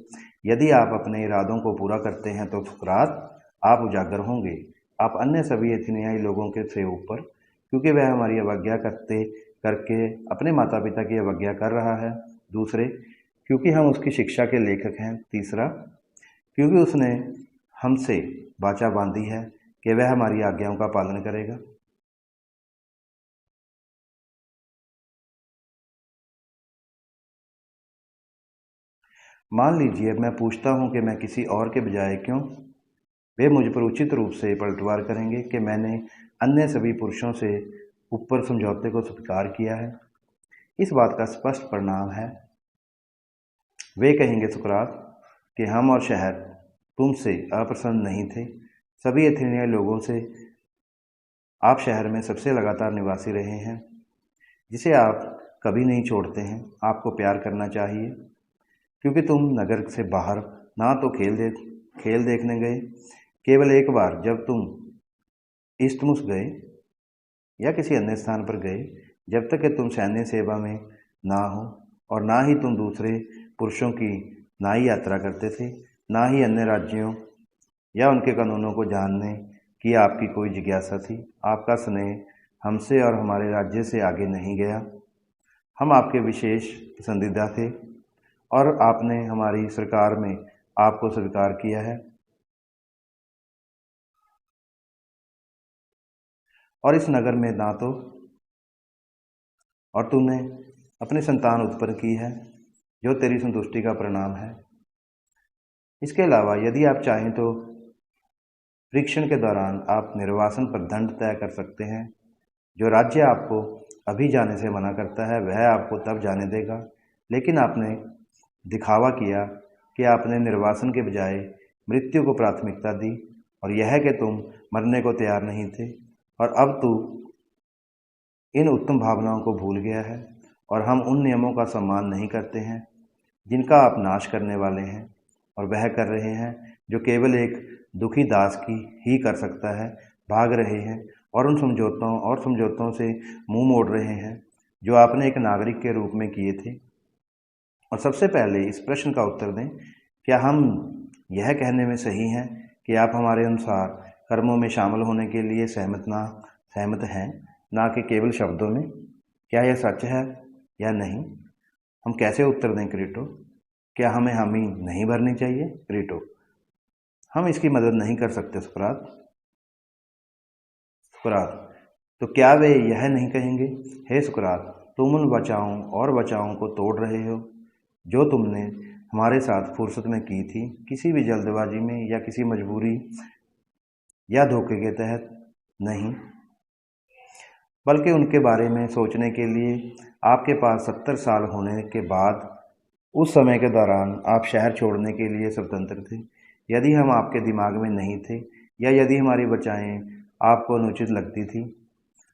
यदि आप अपने इरादों को पूरा करते हैं तो सुकरात आप उजागर होंगे, आप अन्य सभी एथेनियाई लोगों के से ऊपर, क्योंकि वह हमारी अवज्ञा करके अपने माता पिता की अवज्ञा कर रहा है। दूसरे, क्योंकि हम उसकी शिक्षा के लेखक हैं। तीसरा, क्योंकि उसने हमसे वाचा बांधी है कि वह हमारी आज्ञाओं का पालन करेगा। मान लीजिए मैं पूछता हूं कि मैं किसी और के बजाय क्यों, वे मुझ पर उचित रूप से पलटवार करेंगे कि मैंने अन्य सभी पुरुषों से ऊपर समझौते को स्वीकार किया है। इस बात का स्पष्ट परिणाम है, वे कहेंगे सुकरात, कि हम और शहर तुमसे अप्रसन्न नहीं थे। सभी एथेनियाई लोगों से आप शहर में सबसे लगातार निवासी रहे हैं, जिसे आप कभी नहीं छोड़ते हैं। आपको प्यार करना चाहिए, क्योंकि तुम नगर से बाहर ना तो खेल देखने गए, केवल एक बार जब तुम इस्तमुस गए या किसी अन्य स्थान पर गए, जब तक कि तुम सैन्य सेवा में ना हो, और ना ही तुम दूसरे पुरुषों की नाई यात्रा करते थे, ना ही अन्य राज्यों या उनके कानूनों को जानने की आपकी कोई जिज्ञासा थी। आपका स्नेह हमसे और हमारे राज्य से आगे नहीं गया। हम आपके विशेष पसंदीदा थे, और आपने हमारी सरकार में आपको स्वीकार किया है, और इस नगर में ना तो और तूने अपनी संतान उत्पन्न की है, जो तेरी संतुष्टि का परिणाम है। इसके अलावा यदि आप चाहें तो परीक्षण के दौरान आप निर्वासन पर दंड तय कर सकते हैं। जो राज्य आपको अभी जाने से मना करता है, वह आपको तब जाने देगा। लेकिन आपने दिखावा किया कि आपने निर्वासन के बजाय मृत्यु को प्राथमिकता दी, और यह कि तुम मरने को तैयार नहीं थे, और अब तू इन उत्तम भावनाओं को भूल गया है, और हम उन नियमों का सम्मान नहीं करते हैं जिनका आप नाश करने वाले हैं, और वह कर रहे हैं जो केवल एक दुखी दास की ही कर सकता है। भाग रहे हैं और उन समझौतों से मुंह मोड़ रहे हैं जो आपने एक नागरिक के रूप में किए थे। और सबसे पहले इस प्रश्न का उत्तर दें, क्या हम यह कहने में सही हैं कि आप हमारे अनुसार कर्मों में शामिल होने के लिए सहमत हैं, ना कि केवल शब्दों में? क्या यह सच है या नहीं? हम कैसे उत्तर दें क्रीटो? क्या हमें हामी नहीं भरनी चाहिए? क्रीटो, हम इसकी मदद नहीं कर सकते। सुकरात, तो क्या वे यह नहीं कहेंगे, हे सुकरात, तुम उन बचाओं को तोड़ रहे हो जो तुमने हमारे साथ फुर्सत में की थी, किसी भी जल्दबाजी में या किसी मजबूरी या धोखे के तहत नहीं, बल्कि उनके बारे में सोचने के लिए आपके पास 70 साल होने के बाद, उस समय के दौरान आप शहर छोड़ने के लिए स्वतंत्र थे। यदि हम आपके दिमाग में नहीं थे, या यदि हमारी बचाएं आपको अनुचित लगती थी,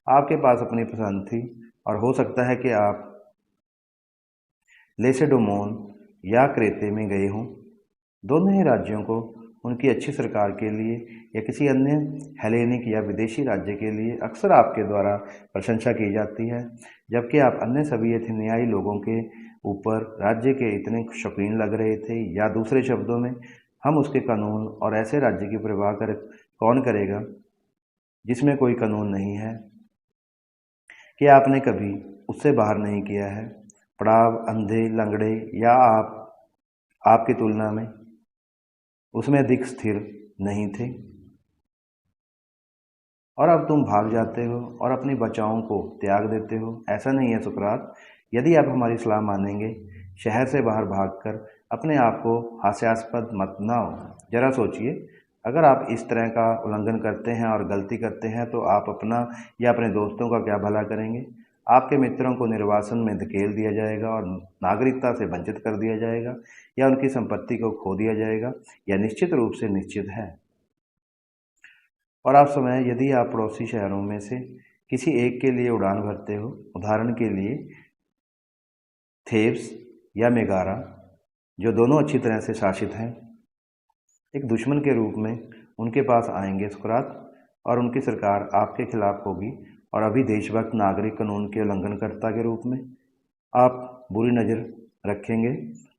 आपके पास अपनी पसंद थी, और हो सकता है कि आप लेसेडोमोन या क्रेते में गए हों। दोनों ही राज्यों को उनकी अच्छी सरकार के लिए या किसी अन्य हेलेनिक या विदेशी राज्य के लिए अक्सर आपके द्वारा प्रशंसा की जाती है, जबकि आप अन्य सभी एथेनियाई लोगों के ऊपर राज्य के इतने शौकीन लग रहे थे। या दूसरे शब्दों में, हम उसके कानून और ऐसे राज्य की कौन करेगा जिसमें कोई कानून नहीं है, कि आपने कभी उससे बाहर नहीं किया है। पड़ाव, अंधे, लंगड़े, या आप आपकी तुलना में उसमें अधिक स्थिर नहीं थे, और अब तुम भाग जाते हो और अपनी बचाओं को त्याग देते हो। ऐसा नहीं है सुकरात, यदि आप हमारी सलाह मानेंगे, शहर से बाहर भागकर अपने आप को हास्यास्पद मत बनाओ। जरा सोचिए, अगर आप इस तरह का उल्लंघन करते हैं और गलती करते हैं तो आप अपना या अपने दोस्तों का क्या भला करेंगे? आपके मित्रों को निर्वासन में धकेल दिया जाएगा और नागरिकता से वंचित कर दिया जाएगा, या उनकी संपत्ति को खो दिया जाएगा, यह निश्चित रूप से निश्चित है। और आप समय, यदि आप पड़ोसी शहरों में से किसी एक के लिए उड़ान भरते हो, उदाहरण के लिए थेब्स या मेगारा, जो दोनों अच्छी तरह से शासित हैं, एक दुश्मन के रूप में उनके पास आएंगे सुकरात, और उनकी सरकार आपके खिलाफ होगी, और अभी देशभक्त नागरिक कानून के उल्लंघनकर्ता के रूप में आप बुरी नज़र रखेंगे,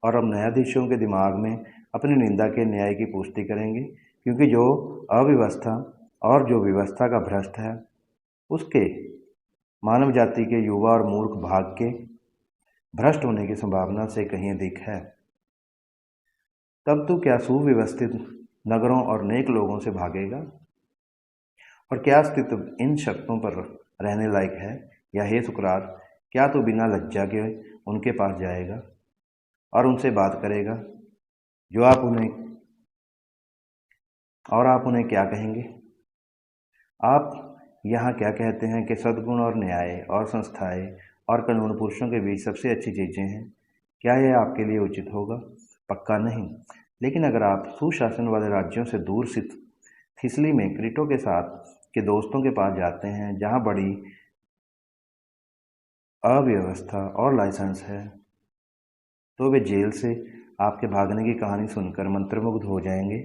और अब न्यायाधीशों के दिमाग में अपनी निंदा के न्याय की पुष्टि करेंगे, क्योंकि जो अव्यवस्था और जो व्यवस्था का भ्रष्ट है, उसके मानव जाति के युवा और मूर्ख भाग के भ्रष्ट होने की संभावना से कहीं अधिक है। तब तो क्या सुव्यवस्थित नगरों और नेक लोगों से भागेगा? और क्या अस्तित्व इन शर्तों पर रहने लायक है? या हे सुकरात, क्या तू बिना लज्जा के उनके पास जाएगा और उनसे बात करेगा, जो आप उन्हें क्या कहेंगे? आप यहाँ क्या कहते हैं कि सद्गुण और न्याय और संस्थाएं और कानून पुरुषों के बीच सबसे अच्छी चीज़ें हैं। क्या यह आपके लिए उचित होगा? पक्का नहीं। लेकिन अगर आप सुशासन वाले राज्यों से दूर स्थित थिसली में क्रीटो के साथ के दोस्तों के पास जाते हैं, जहाँ बड़ी अव्यवस्था और लाइसेंस है, तो वे जेल से आपके भागने की कहानी सुनकर मंत्रमुग्ध हो जाएंगे।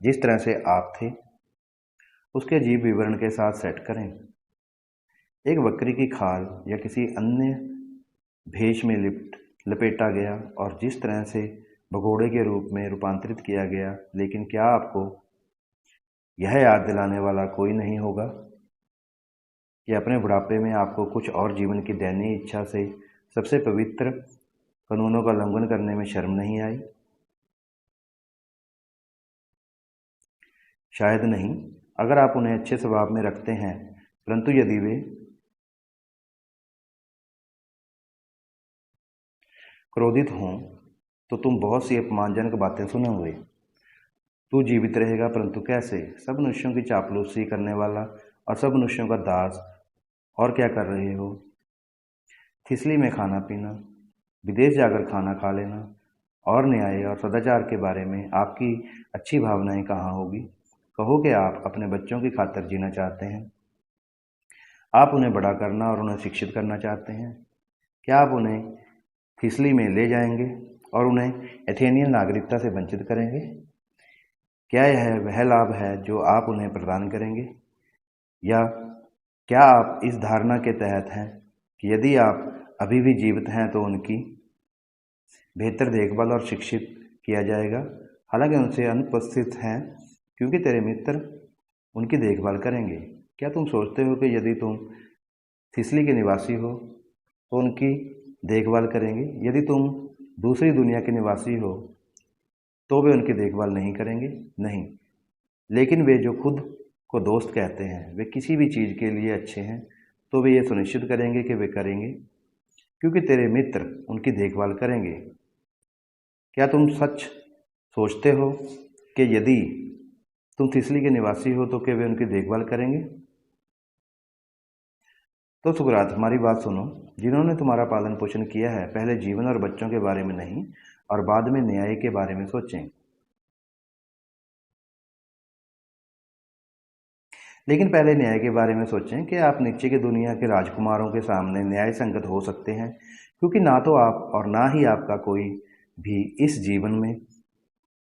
जिस तरह से आप थे, उसके अजीब विवरण के साथ सेट करें। एक बकरी की खाल या किसी अन्य भेष में लपेटा गया और जिस तरह से भगोड़े के रूप में रूपांतरित किया गया। लेकिन क्या आपको यह याद दिलाने वाला कोई नहीं होगा कि अपने बुढ़ापे में आपको कुछ और जीवन की दयनीय इच्छा से सबसे पवित्र कानूनों का उल्लंघन करने में शर्म नहीं आई? शायद नहीं, अगर आप उन्हें अच्छे स्वभाव में रखते हैं, परंतु यदि वे क्रोधित हों तो तुम बहुत सी अपमानजनक बातें सुनोगे। तू जीवित रहेगा, परंतु कैसे? सब मनुष्यों की चापलूसी करने वाला और सब मनुष्यों का दास। और क्या कर रहे हो? थिसली में खाना पीना, विदेश जाकर खाना खा लेना, और न्याय और सदाचार के बारे में आपकी अच्छी भावनाएं कहाँ होगी? कहो कि आप अपने बच्चों की खातिर जीना चाहते हैं। आप उन्हें बड़ा करना और उन्हें शिक्षित करना चाहते हैं। क्या आप उन्हें थिसली में ले जाएंगे और उन्हें एथेनियन नागरिकता से वंचित करेंगे? क्या यह वह लाभ है जो आप उन्हें प्रदान करेंगे? या क्या आप इस धारणा के तहत हैं कि यदि आप अभी भी जीवित हैं तो उनकी बेहतर देखभाल और शिक्षित किया जाएगा, हालांकि उनसे अनुपस्थित हैं, क्योंकि तेरे मित्र उनकी देखभाल करेंगे? क्या तुम सोचते हो कि यदि तुम थिसली के निवासी हो तो उनकी देखभाल करेंगे? यदि तुम दूसरी दुनिया के निवासी हो तो वे उनकी देखभाल नहीं करेंगे? नहीं। लेकिन वे जो खुद को दोस्त कहते हैं, वे किसी भी चीज़ के लिए अच्छे हैं, तो वे ये सुनिश्चित करेंगे कि वे करेंगे, क्योंकि तेरे मित्र उनकी देखभाल करेंगे। क्या तुम सच सोचते हो कि यदि तुम थिसली के निवासी हो तो क्या वे उनकी देखभाल करेंगे? तो सुकरात, हमारी बात सुनो। जिन्होंने तुम्हारा पालन पोषण किया है, पहले जीवन और बच्चों के बारे में नहीं और बाद में न्याय के बारे में सोचें। लेकिन पहले न्याय के बारे में सोचें कि आप नीचे की दुनिया के राजकुमारों के सामने न्याय संगत हो सकते हैं, क्योंकि ना तो आप और ना ही आपका कोई भी इस जीवन में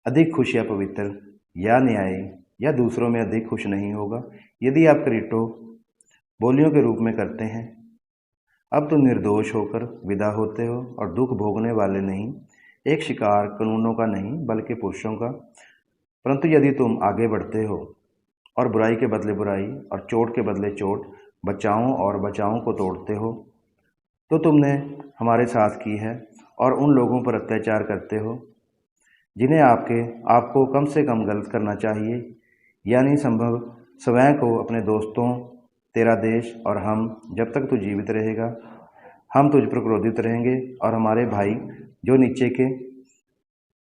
अधिक खुश या पवित्र या न्याय या दूसरों में अधिक खुश नहीं होगा। यदि आप क्रीटो बोलियों के रूप में करते हैं, अब तुम निर्दोष होकर विदा होते हो और दुख भोगने वाले नहीं, एक शिकार कानूनों का नहीं बल्कि पुरुषों का। परंतु यदि तुम आगे बढ़ते हो और बुराई के बदले बुराई और चोट के बदले चोट, बचाओं और बचाओं को तोड़ते हो, तो तुमने हमारे साथ की है और उन लोगों पर अत्याचार करते हो जिन्हें आपको कम से कम गलत करना चाहिए, यानी संभव स्वयं को, अपने दोस्तों, तेरा देश और हम। जब तक तू जीवित रहेगा हम तुझ पर क्रोधित रहेंगे, और हमारे भाई जो नीचे के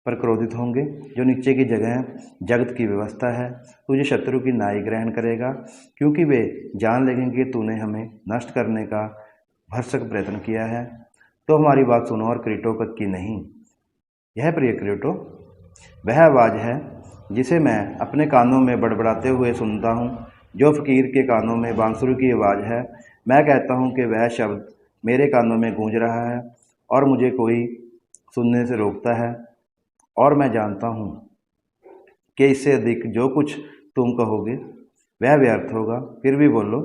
पर क्रोधित होंगे, जो नीचे की जगह जगत की व्यवस्था है, तुझे शत्रु की नाई ग्रहण करेगा, क्योंकि वे जान लेंगे कि तूने हमें नष्ट करने का भरसक प्रयत्न किया है। तो हमारी बात सुनो और क्रीटो की नहीं। यह प्रिय क्रीटो वह आवाज़ है जिसे मैं अपने कानों में बड़बड़ाते हुए सुनता हूँ, जो फ़कीर के कानों में बांसुरी की आवाज़ है। मैं कहता हूँ कि वह शब्द मेरे कानों में गूंज रहा है और मुझे कोई सुनने से रोकता है, और मैं जानता हूँ कि इससे अधिक जो कुछ तुम कहोगे वह व्यर्थ होगा। फिर भी बोलो,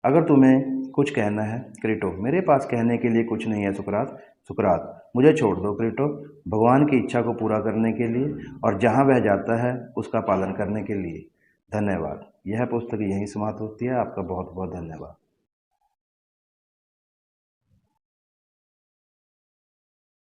अगर तुम्हें कुछ कहना है क्रीटो। मेरे पास कहने के लिए कुछ नहीं है सुकरात। सुकरात, मुझे छोड़ दो क्रीटो, भगवान की इच्छा को पूरा करने के लिए और जहाँ वह जाता है उसका पालन करने के लिए। धन्यवाद। यह पुस्तक यहीं समाप्त होती है। आपका बहुत बहुत धन्यवाद।